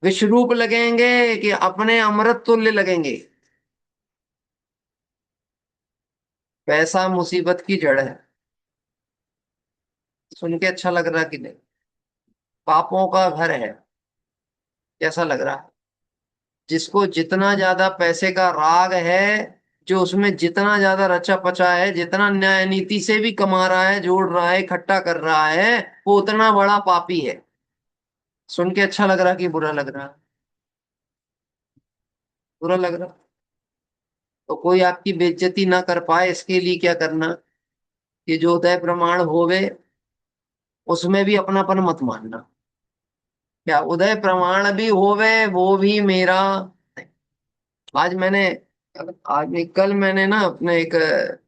विषरूप लगेंगे कि अपने अमृत तुल्य लगेंगे? पैसा मुसीबत की जड़ है। सुन के अच्छा लग रहा कि नहीं? पापों का घर है, कैसा लग रहा है? जिसको जितना ज्यादा पैसे का राग है, जो उसमें जितना ज्यादा रचा पचा है, जितना न्याय नीति से भी कमा रहा है, जोड़ रहा है, इकट्ठा कर रहा है, वो उतना बड़ा पापी है। सुन के अच्छा लग रहा कि बुरा लग रहा? बुरा लग रहा। तो कोई आपकी बेइज्जती ना कर पाए इसके लिए क्या करना, कि जो उदय प्रमाण होवे उसमें भी अपनापन मत मानना। क्या उदय प्रमाण भी होवे वो भी मेरा? आज मैंने, कल मैंने ना अपने एक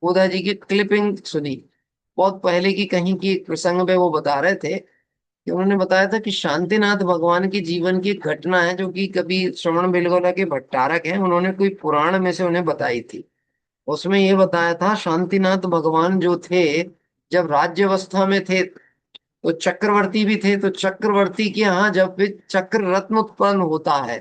उदय जी की क्लिपिंग सुनी, बहुत पहले की कहीं की एक प्रसंग में वो बता रहे थे कि उन्होंने बताया था कि शांतिनाथ भगवान के जीवन की एक घटना है, जो कि कभी श्रवण बेलगोला के भट्टारक हैं, उन्होंने कोई पुराण में से उन्हें बताई थी। उसमें ये बताया था शांतिनाथ भगवान जो थे, जब राज्य अवस्था में थे तो चक्रवर्ती भी थे, तो चक्रवर्ती के यहाँ जब भी चक्र रत्न उत्पन्न होता है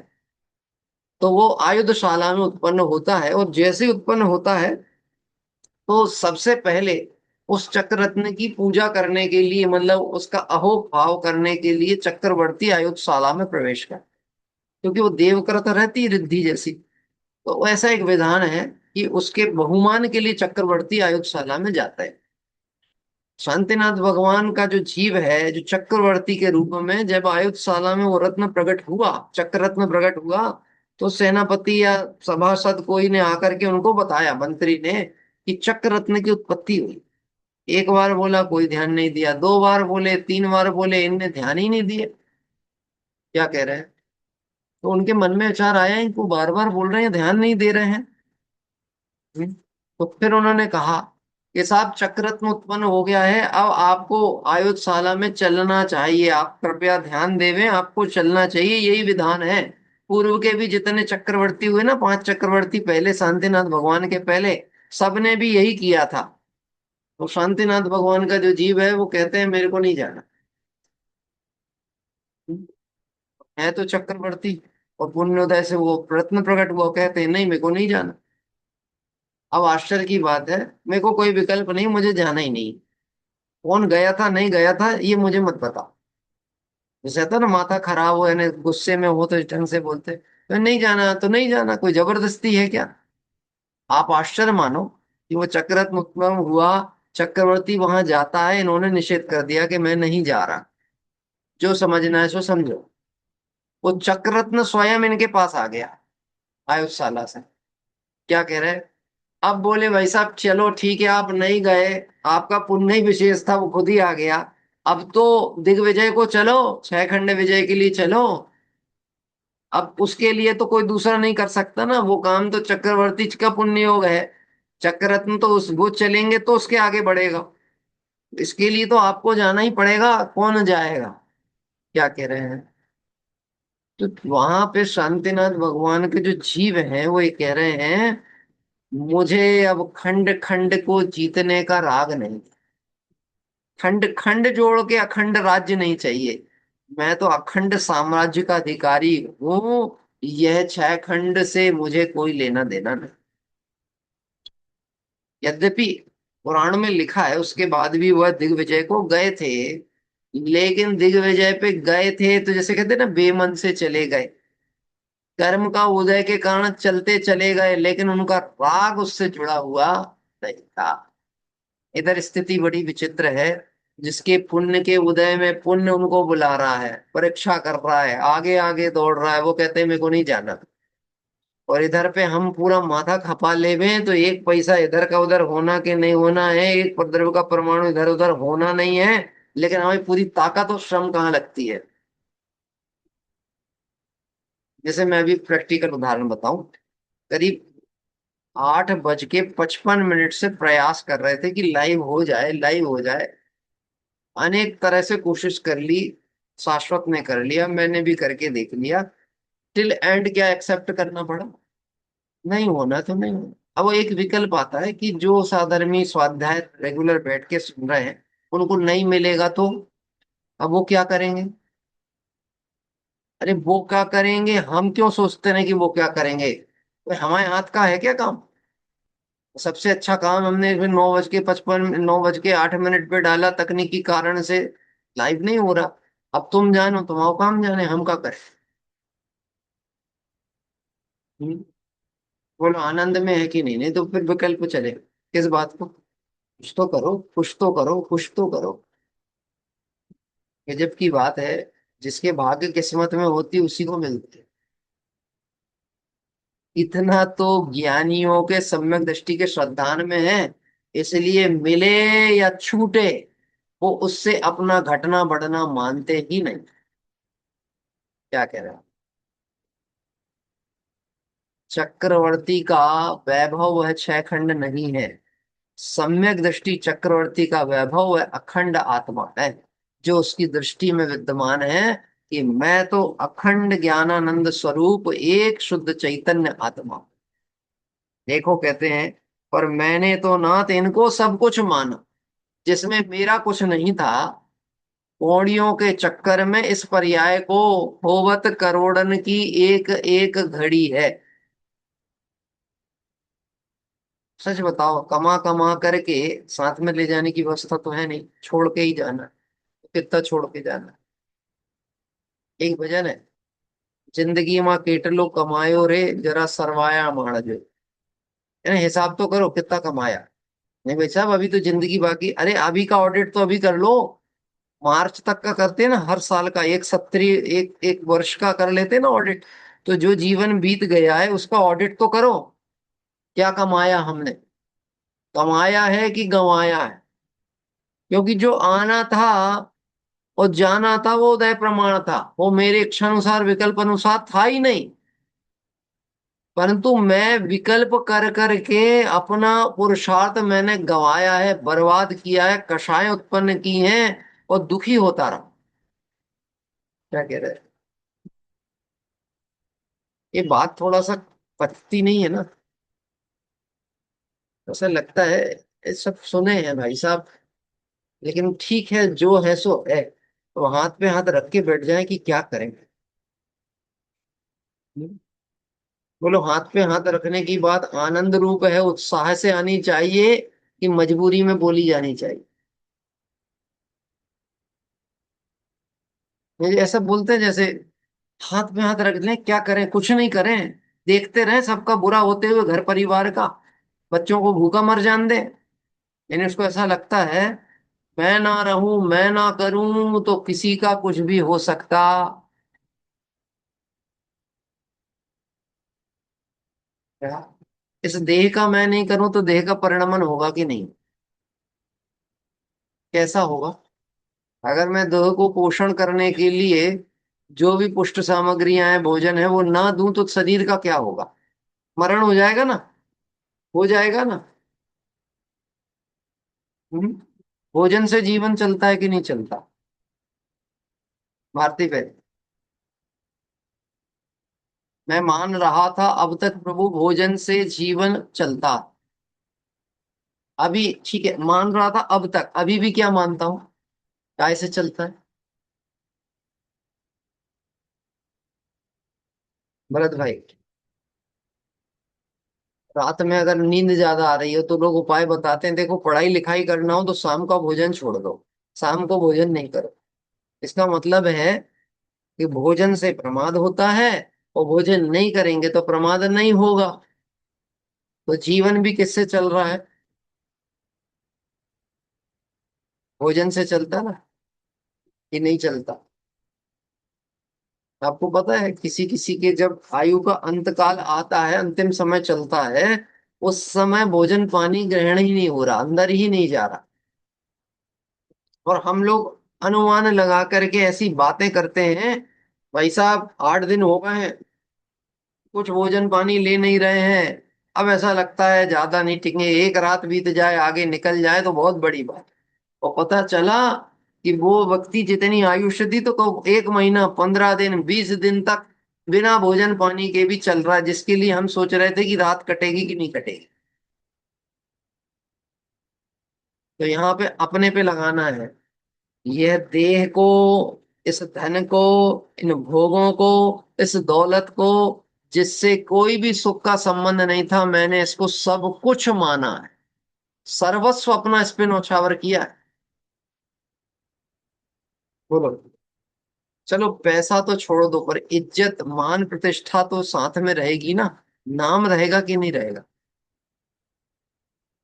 तो वो आयुधशाला में उत्पन्न होता है, और जैसे ही उत्पन्न होता है तो सबसे पहले उस चक्र रत्न की पूजा करने के लिए, मतलब उसका अहो भाव करने के लिए चक्रवर्ती आयुधशाला में प्रवेश कर, क्योंकि वो देवकृत रहती रिद्धि जैसी। तो ऐसा एक विधान है कि उसके बहुमान के लिए चक्रवर्ती आयुधशाला में जाता है। शांतिनाथ भगवान का जो जीव है, जो चक्रवर्ती के रूप में जब आयुधशाला में वो रत्न प्रकट हुआ, चक्र रत्न प्रकट हुआ, तो सेनापति या सभासद कोई ने आकर के उनको बताया, मंत्री ने, कि चक्र रत्न की उत्पत्ति हुई। एक बार बोला, कोई ध्यान नहीं दिया, दो बार बोले, तीन बार बोले, इनने ध्यान ही नहीं दिए। क्या कह रहे हैं? तो उनके मन में विचार आया, इनको बार बार बोल रहे हैं, ध्यान नहीं दे रहे हैं। तो फिर उन्होंने कहा कि साहब, चक्ररत्न उत्पन्न हो गया है, अब आपको आयुधशाला में चलना चाहिए, आप कृपया ध्यान देवें, आपको चलना चाहिए, यही विधान है। पूर्व के भी जितने चक्रवर्ती हुए ना, 5 चक्रवर्ती पहले शांतिनाथ भगवान के पहले, सबने भी यही किया था। तो शांतिनाथ भगवान का जो जीव है वो कहते हैं मेरे को नहीं जाना। है तो चक्रवर्ती, और पुण्योदय से वो रत्न प्रकट हुआ, कहते हैं नहीं, मेरे को नहीं जाना। अब आश्चर्य की बात है, मेरे को कोई विकल्प नहीं, मुझे जाना ही नहीं। कौन गया था नहीं गया था ये मुझे मत बता। जैसे था ना, माथा खराब हो यानी गुस्से में हो तो इस ढंग से बोलते, तो नहीं जाना तो नहीं जाना, कोई जबरदस्ती है क्या? आप आश्चर्य मानो कि वो चक्ररत्न उत्पन्न हुआ, चक्रवर्ती वहां जाता है, इन्होंने निषेध कर दिया कि मैं नहीं जा रहा, जो समझना है सो समझो। वो चक्ररत्न स्वयं इनके पास आ गया आयुषशाला से। क्या कह रहे हैं? अब बोले भाई साहब चलो ठीक है, आप नहीं गए, आपका पुण्य ही विशेष था, वो खुद ही आ गया। अब तो दिग्विजय को चलो, 6 खंड विजय के लिए चलो। अब उसके लिए तो कोई दूसरा नहीं कर सकता ना, वो काम तो चक्रवर्ती का पुण्य योग है। चक्ररत्न तो उस वो चलेंगे तो उसके आगे बढ़ेगा, इसके लिए तो आपको जाना ही पड़ेगा, कौन जाएगा? क्या कह रहे हैं? तो वहां पे शांतिनाथ भगवान के जो जीव हैं वो ये कह रहे हैं, मुझे अब खंड खंड को जीतने का राग नहीं, खंड खंड जोड़ के अखंड राज्य नहीं चाहिए, मैं तो अखंड साम्राज्य का अधिकारी हूँ, यह 6 खंड से मुझे कोई लेना देना नहीं। यद्यपि पुराण में लिखा है उसके बाद भी वह दिग्विजय को गए थे, लेकिन दिग्विजय पे गए थे तो जैसे कहते हैं ना, बेमन से चले गए, कर्म का उदय के कारण चलते चले गए, लेकिन उनका राग उससे जुड़ा हुआ नहीं था। इधर स्थिति बड़ी विचित्र है, जिसके पुण्य के उदय में पुण्य उनको बुला रहा है, परीक्षा कर रहा है, आगे आगे दौड़ रहा है, वो कहते हैं मेरे को नहीं जाना। और इधर पे हम पूरा माथा खपा लेवे तो एक पैसा इधर का उधर होना के नहीं होना है, एक द्रव्य का परमाणु इधर उधर होना नहीं है, लेकिन हमें पूरी ताकत और श्रम कहाँ लगती है। जैसे मैं अभी प्रैक्टिकल उदाहरण बताऊं, करीब 8:55 से प्रयास कर रहे थे कि लाइव हो जाए, लाइव हो जाए, अनेक तरह से कोशिश कर ली, शाश्वत ने कर लिया, मैंने भी करके देख लिया, टिल एंड क्या एक्सेप्ट करना पड़ा, नहीं होना तो नहीं होना। अब वो एक विकल्प आता है कि जो साधर्मी स्वाध्याय रेगुलर बैठ के सुन रहे हैं उनको नहीं मिलेगा तो अब वो क्या करेंगे? अरे वो क्या करेंगे, हम क्यों सोचते हैं कि वो क्या करेंगे? तो हमारे हाथ का है क्या काम? सबसे अच्छा काम हमने फिर 9:55 9:08 पे डाला, तकनीकी कारण से लाइव नहीं हो रहा। अब तुम जानो, तुम्हारा काम जाने, हम क्या करें? हम्म, बोलो आनंद में है कि नहीं? नहीं तो फिर विकल्प चले किस बात को? कुछ तो करो, कुछ तो करो, कुछ तो करो। गजब की बात है, जिसके भाग्य किस्मत में होती उसी को मिलती है। इतना तो ज्ञानियों के सम्यक दृष्टि के श्रद्धान में है, इसलिए मिले या छूटे वो उससे अपना घटना बढ़ना मानते ही नहीं। क्या कह रहे हैं? चक्रवर्ती का वैभव वह 6 खंड नहीं है, सम्यक दृष्टि चक्रवर्ती का वैभव वह अखंड आत्मा है, जो उसकी दृष्टि में विद्यमान है कि मैं तो अखंड ज्ञानानंद स्वरूप एक शुद्ध चैतन्य आत्मा। देखो कहते हैं, पर मैंने तो नाथ इनको सब कुछ माना, जिसमें मेरा कुछ नहीं था। कौड़ियों के चक्कर में इस पर्याय को होवत करोड़न की एक एक घड़ी है। सच बताओ, कमा कमा करके साथ में ले जाने की व्यवस्था तो है नहीं, छोड़ के ही जाना है। कितना छोड़ के जाना है? एक भजन है, जिंदगी मां केटलो कमायो रे, जरा सरवाया माण जो। यानी हिसाब तो करो कितना कमाया। नहीं भाई साहब, अभी तो जिंदगी बाकी। अरे अभी का ऑडिट तो अभी कर लो। मार्च तक का करते हैं ना हर साल का, एक सत्री, एक एक वर्ष का कर लेते हैं ना ऑडिट। तो जो जीवन बीत गया है उसका ऑडिट तो करो। क्या कमाया हमने? कमाया है कि गंवाया है? क्योंकि जो आना था और जाना था वो उदय प्रमाण था, वो मेरे इच्छानुसार विकल्प अनुसार था ही नहीं। परंतु मैं विकल्प कर करके अपना पुरुषार्थ मैंने गंवाया है, बर्बाद किया है, कषाय उत्पन्न की हैं और दुखी होता रहा। क्या कह रहे हैं? ये बात थोड़ा सा पचती नहीं है ना? ऐसा लगता है ये सब सुने हैं भाई साहब, लेकिन ठीक है जो है सो है। तो हाथ पे हाथ रख के बैठ जाए कि क्या करें। बोलो, हाथ पे हाथ रखने की बात आनंद रूप है, उत्साह से आनी चाहिए कि मजबूरी में बोली जानी चाहिए? मुझे ऐसा बोलते हैं जैसे हाथ में हाथ रख लें, क्या करें, कुछ नहीं करें, देखते रहें सबका बुरा होते हुए, घर परिवार का, बच्चों को भूखा मर जान दे। यानी उसको ऐसा लगता है मैं ना रहूं, मैं ना करूं तो किसी का कुछ भी हो सकता। क्या? इस देह का मैं नहीं करूं तो देह का परिणमन होगा कि नहीं? कैसा होगा? अगर मैं देह को पोषण करने के लिए जो भी पुष्ट सामग्रियां हैं, भोजन है, वो ना दूं तो शरीर का क्या होगा? मरण हो जाएगा ना? हो जाएगा ना? हम्म? भोजन से जीवन चलता है कि नहीं चलता? भारती बहन, मैं मान रहा था अब तक प्रभु भोजन से जीवन चलता। अभी ठीक है, मान रहा था अब तक, अभी भी क्या मानता हूं? काय से चलता है? भरत भाई, रात में अगर नींद ज्यादा आ रही हो तो लोग उपाय बताते हैं, देखो पढ़ाई लिखाई करना हो तो शाम का भोजन छोड़ दो, शाम को भोजन नहीं करो। इसका मतलब है कि भोजन से प्रमाद होता है, और भोजन नहीं करेंगे तो प्रमाद नहीं होगा। तो जीवन भी किससे चल रहा है? भोजन से चलता ना, कि नहीं चलता? आपको पता है किसी किसी के जब आयु का अंत काल आता है, अंतिम समय चलता है, उस समय भोजन पानी ग्रहण ही नहीं हो रहा, अंदर ही नहीं जा रहा। और हम लोग अनुमान लगा करके ऐसी बातें करते हैं। भाई साहब 8 दिन हो गए हैं, कुछ भोजन पानी ले नहीं रहे हैं। अब ऐसा लगता है ज्यादा नहीं टिकेंगे, एक रात बीत जाए, आगे निकल जाए तो बहुत बड़ी बात। और पता चला कि वो व्यक्ति जितनी आयुष्य थी तो 1 महीना, 15 दिन, 20 दिन तक बिना भोजन पानी के भी चल रहा है, जिसके लिए हम सोच रहे थे कि रात कटेगी कि नहीं कटेगी। तो यहाँ पे अपने पे लगाना है। यह देह को, इस धन को, इन भोगों को, इस दौलत को, जिससे कोई भी सुख का संबंध नहीं था, मैंने इसको सब कुछ माना है, सर्वस्व अपना इस पे न्यौछावर किया है। बोलो। चलो पैसा तो छोड़ दो, पर इज्जत मान प्रतिष्ठा तो साथ में रहेगी ना? नाम रहेगा कि नहीं रहेगा?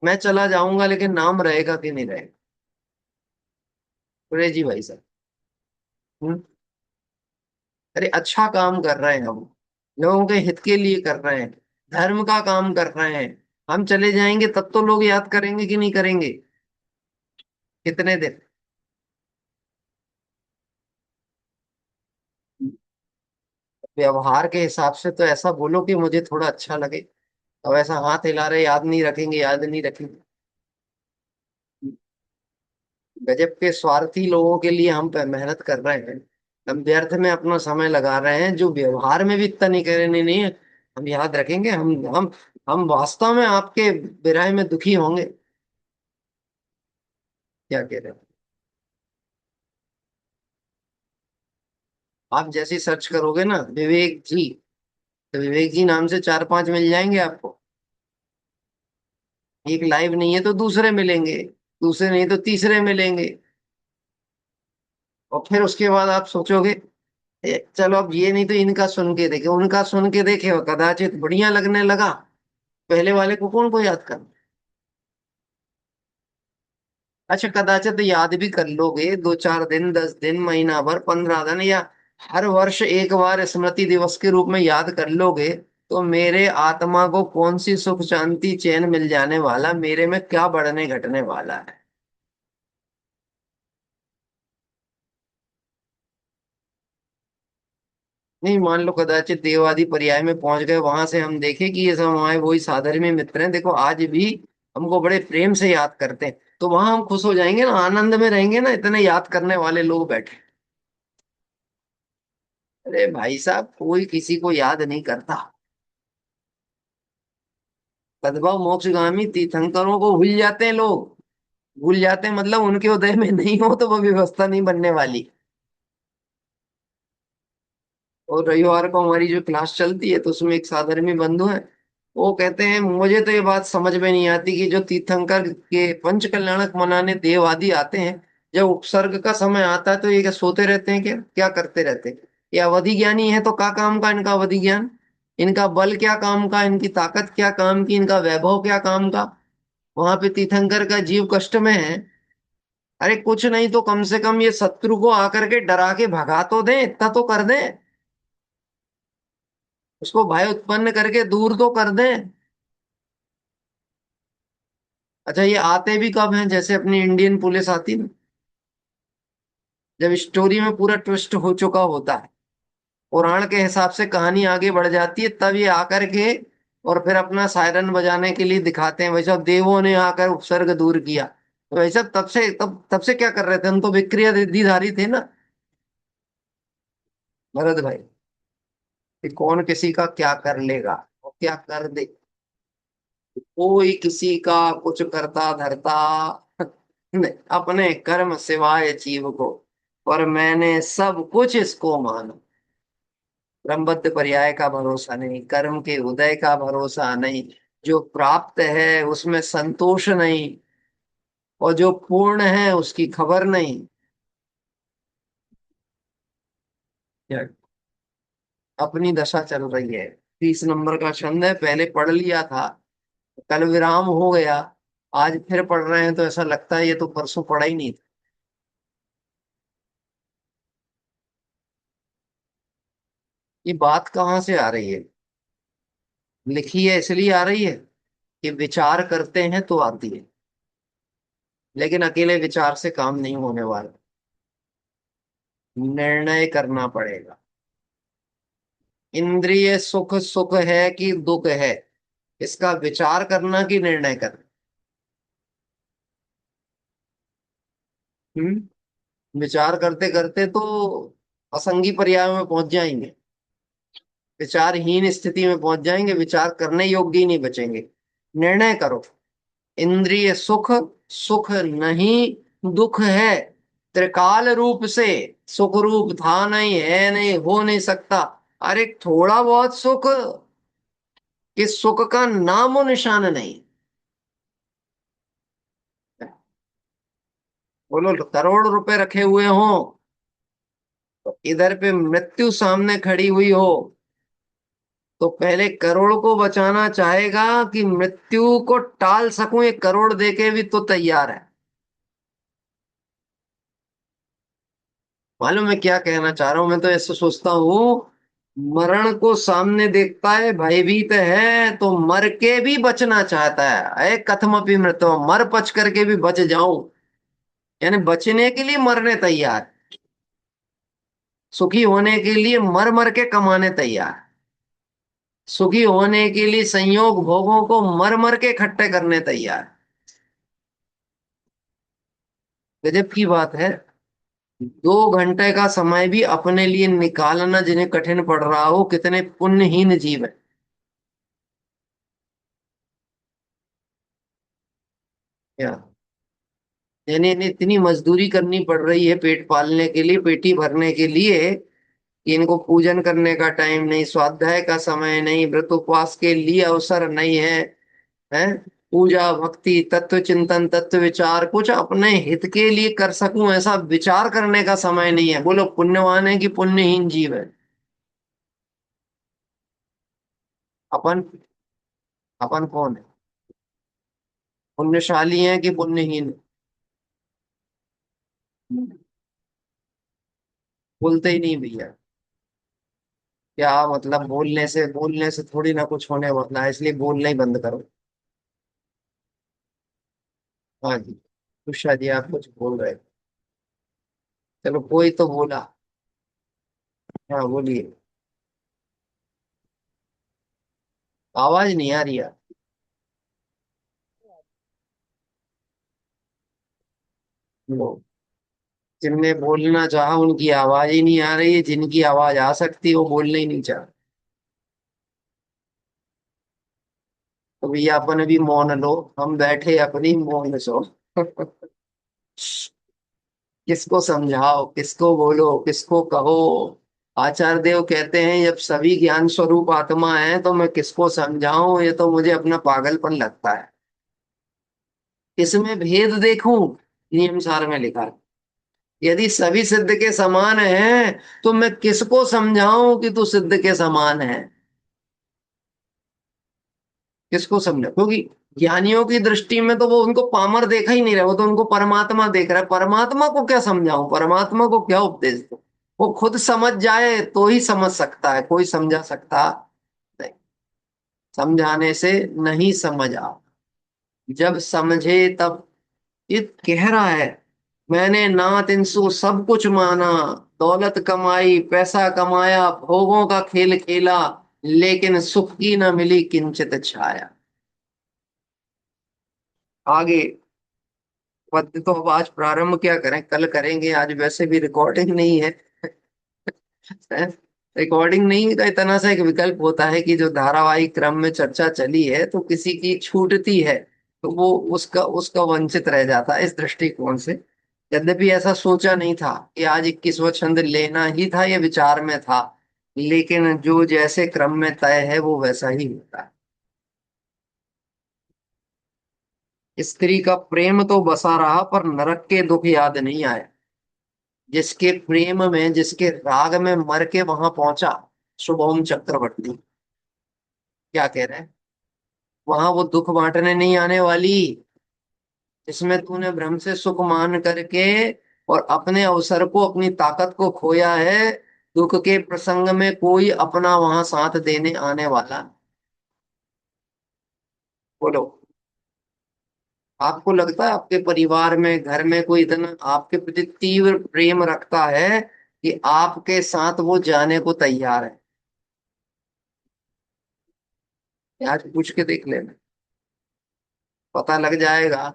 मैं चला जाऊंगा लेकिन नाम रहेगा कि नहीं रहेगा? अरे जी भाई साहब। हम्म? अरे अच्छा काम कर रहे हैं हम, लोगों के हित के लिए कर रहे हैं, धर्म का काम कर रहे हैं। हम चले जाएंगे तब तो लोग याद करेंगे कि नहीं करेंगे? कितने दिन? व्यवहार के हिसाब से तो ऐसा बोलो कि मुझे थोड़ा अच्छा लगे। अब ऐसा हाथ हिला रहे, याद नहीं रखेंगे, याद नहीं रखेंगे। गजब के स्वार्थी लोगों के लिए हम मेहनत कर रहे हैं। हम व्यर्थ में अपना समय लगा रहे हैं, जो व्यवहार में भी इतना नहीं करने नहीं है। हम याद रखेंगे? हम वास्तव में आपके विरह में दुखी होंगे। क्या कह रहे हो? आप जैसे सर्च करोगे ना विवेक जी, तो विवेक जी नाम से चार पांच मिल जाएंगे आपको। एक लाइव नहीं है तो दूसरे मिलेंगे, दूसरे नहीं तो तीसरे मिलेंगे। और फिर उसके बाद आप सोचोगे चलो अब ये नहीं तो इनका सुन के देखे, उनका सुन के देखे और कदाचित बढ़िया लगने लगा, पहले वाले को कौन को याद कर। अच्छा कदाचित याद भी कर लोगे, दो चार दिन, 10 दिन, महीना भर, 15 दिन, या हर वर्ष एक बार स्मृति दिवस के रूप में याद कर लोगे, तो मेरे आत्मा को कौन सी सुख शांति चैन मिल जाने वाला, मेरे में क्या बढ़ने घटने वाला है। नहीं, मान लो कदाचित देवादि पर्याय में पहुंच गए, वहां से हम देखें कि ये सब हमारे वही साधर्मी मित्र हैं, देखो आज भी हमको बड़े प्रेम से याद करते हैं, तो वहां हम खुश हो जाएंगे ना, आनंद में रहेंगे ना, इतने याद करने वाले लोग बैठे। अरे भाई साहब, कोई किसी को याद नहीं करता। सद्भाव मोक्षगामी तीर्थंकरों को भूल जाते हैं लोग, भूल जाते हैं मतलब उनके उदय में नहीं हो तो वो व्यवस्था नहीं बनने वाली। और रविवार को हमारी जो क्लास चलती है तो उसमें एक साधर्मी बंधु है, वो कहते हैं मुझे तो ये बात समझ में नहीं आती कि जो तीर्थंकर के पंच कल्याणक मनाने देववादी आते हैं, जब उपसर्ग का समय आता है तो ये क्या सोते रहते हैं, क्या क्या करते रहते हैं? ये अवधि ज्ञानी है तो क्या काम का इनका अवधि ज्ञान, इनका बल क्या काम का, इनकी ताकत क्या काम की, इनका वैभव क्या काम का। वहां पे तीर्थंकर का जीव कष्ट में है, अरे कुछ नहीं तो कम से कम ये शत्रु को आकर के डरा के भगा तो दें, इतना तो कर दें, उसको भय उत्पन्न करके दूर तो कर दें। अच्छा ये आते भी कब हैं, जैसे अपनी इंडियन पुलिस आती ना, जब स्टोरी में पूरा ट्विस्ट हो चुका होता है, पुराण के हिसाब से कहानी आगे बढ़ जाती है, तब ये आकर के और फिर अपना सायरन बजाने के लिए दिखाते हैं, वैसे देवों ने आकर उपसर्ग दूर किया, तो वैसे तब से क्या कर रहे थे, हम तो विक्रिया धारी थे ना भरत भाई, कि कौन किसी का क्या कर लेगा और क्या कर दे, कोई किसी का कुछ करता धरता नहीं, अपने कर्म सिवाय जीव को, पर मैंने सब कुछ इसको माना। क्रमबद्ध पर्याय का भरोसा नहीं, कर्म के उदय का भरोसा नहीं, जो प्राप्त है उसमें संतोष नहीं, और जो पूर्ण है उसकी खबर नहीं। क्या- अपनी दशा चल रही है, 30 नंबर का छंद है, पहले पढ़ लिया था, कल विराम हो गया, आज फिर पढ़ रहे हैं तो ऐसा लगता है ये तो परसों पढ़ा ही नहीं था। ये बात कहाँ से आ रही है? लिखी है इसलिए आ रही है कि विचार करते हैं तो आती है, लेकिन अकेले विचार से काम नहीं होने वाला, निर्णय करना पड़ेगा। इंद्रिय सुख सुख है कि दुख है, इसका विचार करना कि निर्णय करना। विचार करते करते तो असंगी पर्याय में पहुंच जाएंगे, विचारहीन स्थिति में पहुंच जाएंगे, विचार करने योग्य ही नहीं बचेंगे। निर्णय करो, इंद्रिय सुख सुख नहीं, दुख है, त्रिकाल रूप से, सुख रूप था नहीं, है नहीं, हो नहीं सकता। अरे थोड़ा बहुत सुख, कि सुख का नामो निशान नहीं। बोलो करोड़ रुपए रखे हुए हों, तो इधर पे मृत्यु सामने खड़ी हुई हो, तो पहले करोड़ को बचाना चाहेगा कि मृत्यु को टाल सकूं, एक करोड़ देके भी तो तैयार है। मालूम मैं क्या कहना चाह रहा हूं, मैं तो ऐसे सोचता हूँ, मरण को सामने देखता है, भयभीत है, तो मर के भी बचना चाहता है, अय कथमपि मृत्यु, मर पच करके भी बच जाऊं, यानी बचने के लिए मरने तैयार, सुखी होने के लिए मर मर के कमाने तैयार, सुखी होने के लिए संयोग भोगों को मर मर के इकट्ठे करने तैयार। गजब की बात है, 2 घंटे का समय भी अपने लिए निकालना जिन्हें कठिन पड़ रहा हो, कितने पुण्यहीन जीव है। क्या? यानी इन्हें इतनी मजदूरी करनी पड़ रही है पेट पालने के लिए, पेटी भरने के लिए, कि इनको पूजन करने का टाइम नहीं, स्वाध्याय का समय नहीं, व्रत उपवास के लिए अवसर नहीं है, हैं? पूजा भक्ति तत्व चिंतन तत्व विचार कुछ अपने हित के लिए कर सकूं ऐसा विचार करने का समय नहीं है। बोलो पुण्यवान है कि पुण्यहीन जीव है? अपन अपन कौन है? पुण्यशाली है कि पुण्यहीन है? बोलते ही नहीं भैया। क्या मतलब, बोलने से थोड़ी ना कुछ होने वाला है, इसलिए बोलना ही बंद करो। हाँ जी, उषा जी आप कुछ बोल रहे थे। चलो कोई तो बोला। हाँ बोलिए। आवाज नहीं आ रही है। लो, जिनने बोलना चाहा उनकी आवाज ही नहीं आ रही है, जिनकी आवाज आ सकती है वो बोलना ही नहीं चाह। तो भैया अपन अभी मौन लो, हम बैठे अपनी मौन सो। किसको समझाओ, किसको बोलो, किसको कहो? आचार्य देव कहते हैं जब सभी ज्ञान स्वरूप आत्मा है तो मैं किसको समझाऊं, ये तो मुझे अपना पागलपन लगता है। इसमें भेद देखूं, नियम सार में लिखा है। यदि सभी सिद्ध के समान है तो मैं किसको समझाऊं कि तू सिद्ध के समान है? किसको समझा? क्योंकि ज्ञानियों की दृष्टि में तो वो उनको पामर देखा ही नहीं रहा, वो तो उनको परमात्मा देख रहा है। परमात्मा को क्या समझाऊं, परमात्मा को क्या उपदेश दूं? वो खुद समझ जाए तो ही समझ सकता है, कोई समझा सकता नहीं। समझाने से नहीं समझ आ, जब समझे तब। ये कह रहा है, मैंने नात इनसु सब कुछ माना, दौलत कमाई पैसा कमाया भोगों का खेल खेला, लेकिन सुख की न मिली किंचित छाया। आगे पद्य तो अब आज प्रारंभ क्या करें, कल करेंगे, आज वैसे भी रिकॉर्डिंग नहीं है। रिकॉर्डिंग नहीं का इतना सा एक विकल्प होता है कि जो धारावाहिक क्रम में चर्चा चली है तो किसी की छूटती है तो वो उसका उसका वंचित रह जाता है, इस दृष्टिकोण से। यद्यपि ऐसा सोचा नहीं था कि आज 21वां छंद लेना ही था, ये विचार में था, लेकिन जो जैसे क्रम में तय है वो वैसा ही होता है। स्त्री का प्रेम तो बसा रहा पर नरक के दुख याद नहीं आया। जिसके प्रेम में, जिसके राग में मर के वहां पहुंचा, शुभम चक्रवर्ती क्या कह रहे हैं, वहां वो दुख बांटने नहीं आने वाली। इसमें तूने भ्रम से सुख मान करके और अपने अवसर को, अपनी ताकत को खोया है। दुख के प्रसंग में कोई अपना वहां साथ देने आने वाला नहीं। बोलो, आपको लगता है आपके परिवार में, घर में कोई इतना आपके प्रति तीव्र प्रेम रखता है कि आपके साथ वो जाने को तैयार है? आज पूछ के देख लेना, पता लग जाएगा।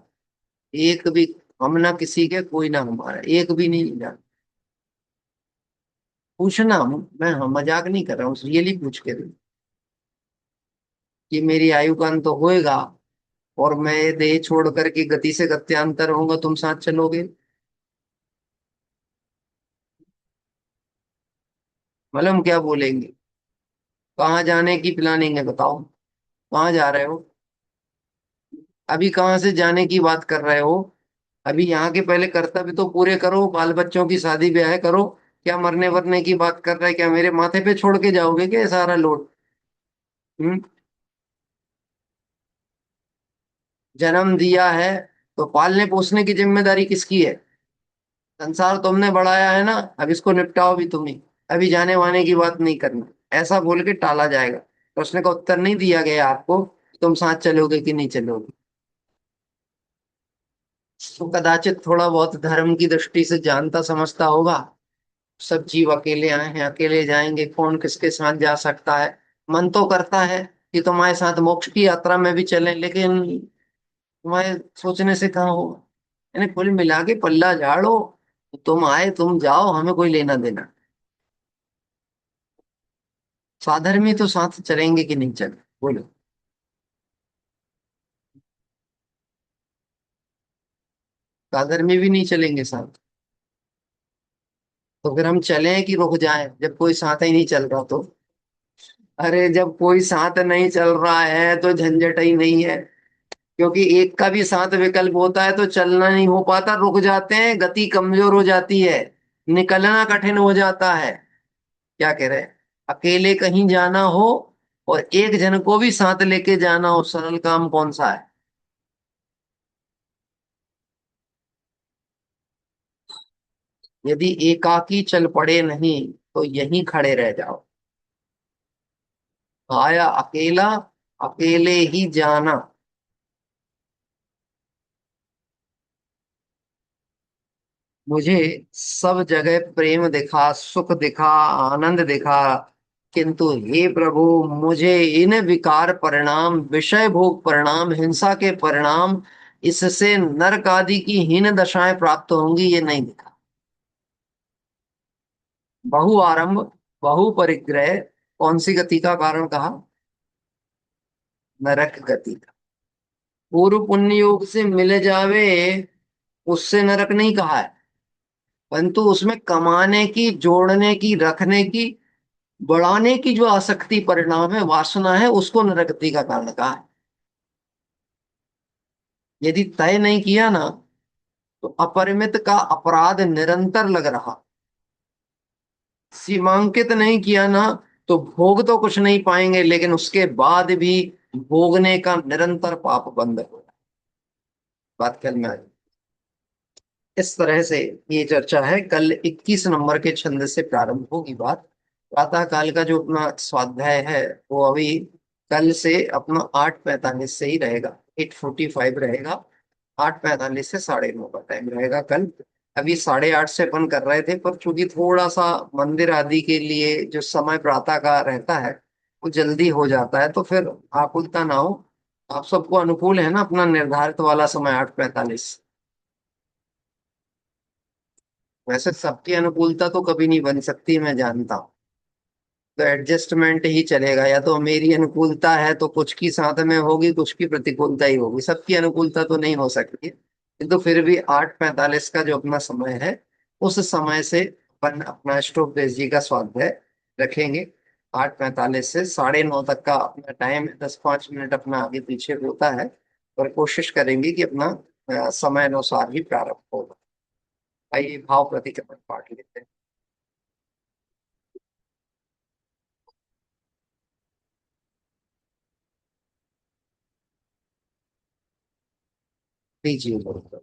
एक भी, हम ना किसी के, कोई ना हमारा, एक भी नहीं जान। पूछना, मैं हम मजाक नहीं कर रहा हूँ, रियली पूछ के दे कि मेरी आयु का अंत तो होएगा और मैं ये देह छोड़ करके गति से गत्यांतर होऊंगा, तुम साथ चलोगे? मतलब हम क्या बोलेंगे? कहाँ जाने की प्लानिंग है बताओ? कहाँ जा रहे हो? अभी कहाँ से जाने की बात कर रहे हो? अभी यहाँ के पहले कर्तव्य तो पूरे करो, बाल बच्चों की शादी ब्याह करो। क्या मरने वरने की बात कर रहे हैं? क्या मेरे माथे पे छोड़ के जाओगे क्या ये सारा लोड? हम्म। जन्म दिया है तो पालने पोसने की जिम्मेदारी किसकी है? संसार तुमने बढ़ाया है ना, अब इसको निपटाओ भी तुम ही। अभी जाने वाने की बात नहीं करना, ऐसा बोल के टाला जाएगा। प्रश्न का उत्तर नहीं दिया गया आपको, तुम साथ चलोगे कि नहीं चलोगे? तो कदाचित थोड़ा बहुत धर्म की दृष्टि से जानता समझता होगा। सब जीव अकेले आए हैं, अकेले जाएंगे, कौन किसके साथ जा सकता है? मन तो करता है कि तुम्हारे साथ मोक्ष की यात्रा में भी चलें, लेकिन तुम्हारे सोचने से कहाँ होगा। यानी कुल मिला के पल्ला झाड़ो, तुम आए तुम जाओ, हमें कोई लेना देना। साधर्मी तो साथ चलेंगे कि नहीं चले? बोलो। कादर में भी नहीं चलेंगे साथ। तो फिर हम चलें कि रुक जाएं जब कोई साथ ही नहीं चल रहा तो? अरे जब कोई साथ नहीं चल रहा है तो झंझट ही नहीं है। क्योंकि एक का भी साथ विकल्प होता है तो चलना नहीं हो पाता, रुक जाते हैं, गति कमजोर हो जाती है, निकलना कठिन हो जाता है। क्या कह रहे हैं? अकेले कहीं जाना हो और एक जन को भी साथ लेके जाना हो, सरल काम कौन सा है? यदि एकाकी चल पड़े नहीं तो यहीं खड़े रह जाओ। आया अकेला, अकेले ही जाना। मुझे सब जगह प्रेम दिखा, सुख दिखा, आनंद दिखा, किंतु हे प्रभु, मुझे इन विकार परिणाम, विषय भोग परिणाम, हिंसा के परिणाम, इससे नरक आदि की हीन दशाएं प्राप्त होंगी, ये नहीं दिखा। बहु आरंभ, बहु परिग्रह, कौन सी गति का कारण कहा? नरक गति का। पूर्व पुण्य योग से मिल जावे, उससे नरक नहीं कहा है, परंतु उसमें कमाने की, जोड़ने की, रखने की, बढ़ाने की जो आसक्ति परिणाम है, वासना है, उसको नरगति का कारण कहा है। यदि तय नहीं किया ना, तो अपरिमित का अपराध निरंतर लग रहा। सीमांकित नहीं किया ना, तो भोग तो कुछ नहीं पाएंगे, लेकिन उसके बाद भी भोगने का निरंतर पाप बंद हो। बात ख्याल में आई? इस तरह से ये चर्चा है। कल 21 नंबर के छंद से प्रारंभ होगी बात। प्रातः काल का जो अपना स्वाध्याय है वो अभी कल से अपना 8:45 से ही रहेगा, 8:45 रहेगा। 8:45 से 9:30 का टाइम रहेगा कल। अभी 8:30 से अपन कर रहे थे, पर चूंकि थोड़ा सा मंदिर आदि के लिए जो समय प्रातः का रहता है वो जल्दी हो जाता है, तो फिर आकुलता ना हो। आप सबको अनुकूल है ना अपना निर्धारित वाला समय 8:45? वैसे सबकी अनुकूलता तो कभी नहीं बन सकती, मैं जानता हूँ। तो एडजस्टमेंट ही चलेगा, या तो मेरी अनुकूलता है तो कुछ की साथ में होगी, कुछ की प्रतिकूलता ही होगी, सबकी अनुकूलता तो नहीं हो सकती। किंतु फिर भी 8:45 का जो अपना समय है, उस समय से अपन अपना स्टोपदेश जी का स्वाध्याय रखेंगे। 8:45 से 9:30 तक का अपना टाइम है, 10-5 मिनट अपना आगे पीछे होता है। और कोशिश करेंगे कि अपना समय अनुसार ही प्रारंभ होगा। आइए भाव प्रतिक्रमण पाठ लेते हैं। लीजिए गुरुदेव।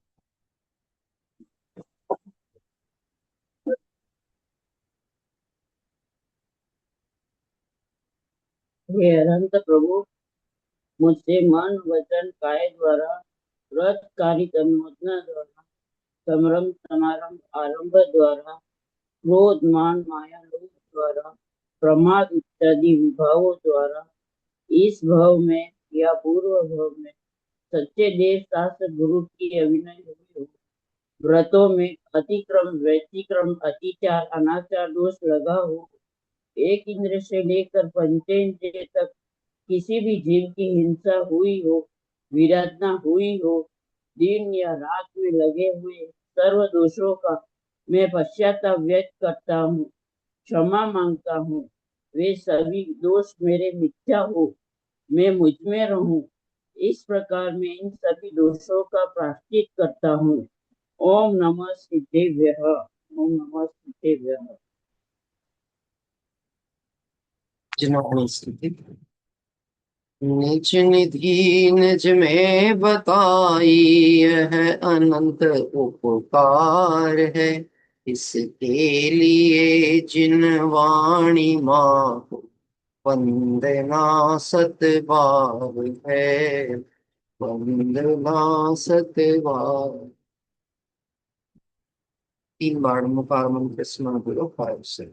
हे अनंत प्रभु, मुझसे मन वचन काय द्वारा, व्रत कार्य तन्मोचना द्वारा, समरम समारंभ आरंभ द्वारा, क्रोध मान माया लोभ द्वारा, प्रमाद इत्यादि विभावों द्वारा, इस भव में या पूर्व भव में सच्चे देव शास्त्र गुरु की अभिनय हुई हो, व्रतों में अतिक्रम व्यतिक्रम अतिचार अनाचार दोष लगा हो, एक इंद्र से लेकर पंचेंद्रिय तक किसी भी जीव की हिंसा हुई हो, विरचना हुई हो, दिन या रात में लगे हुए सर्व दोषों का मैं पश्चाताप व्यक्त करता हूँ, क्षमा मांगता हूँ। वे सभी दोष मेरे मिथ्या हो, मैं मुझ में रहूं। इस प्रकार मैं इन सभी दोषों का प्रायश्चित करता हूँ। ओम नमः सिद्धेभ्यः। ओम नमः सिद्धेभ्यः। जिन्होंने स्थिति निज निधि निज में बताई, है अनंत उपकार है, इसके लिए जिन वाणी माँ वंदना सतबार है, वंदना सतबार। 3 बार मुकार मंत्र स्मरण करो 5 से।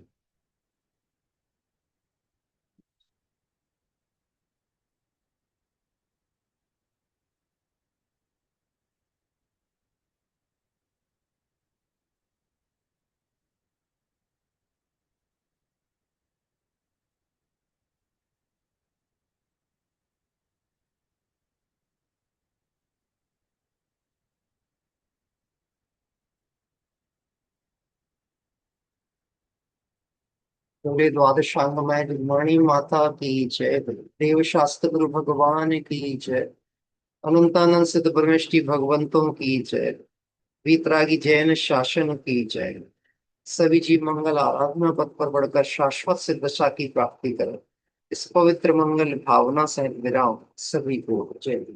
पूरे द्वादशांगमय मणि माता की जय। देव शास्त्र गुरु भगवान की जय। अनंतानंद सिद्ध परमेष्टि भगवंतों की जय। वीतरागी जैन शासन की जय। सभी जीव मंगल आराधना पथ पर बढ़कर शाश्वत सिद्ध दशा की प्राप्ति करें, इस पवित्र मंगल भावना से विराम सभी को जय।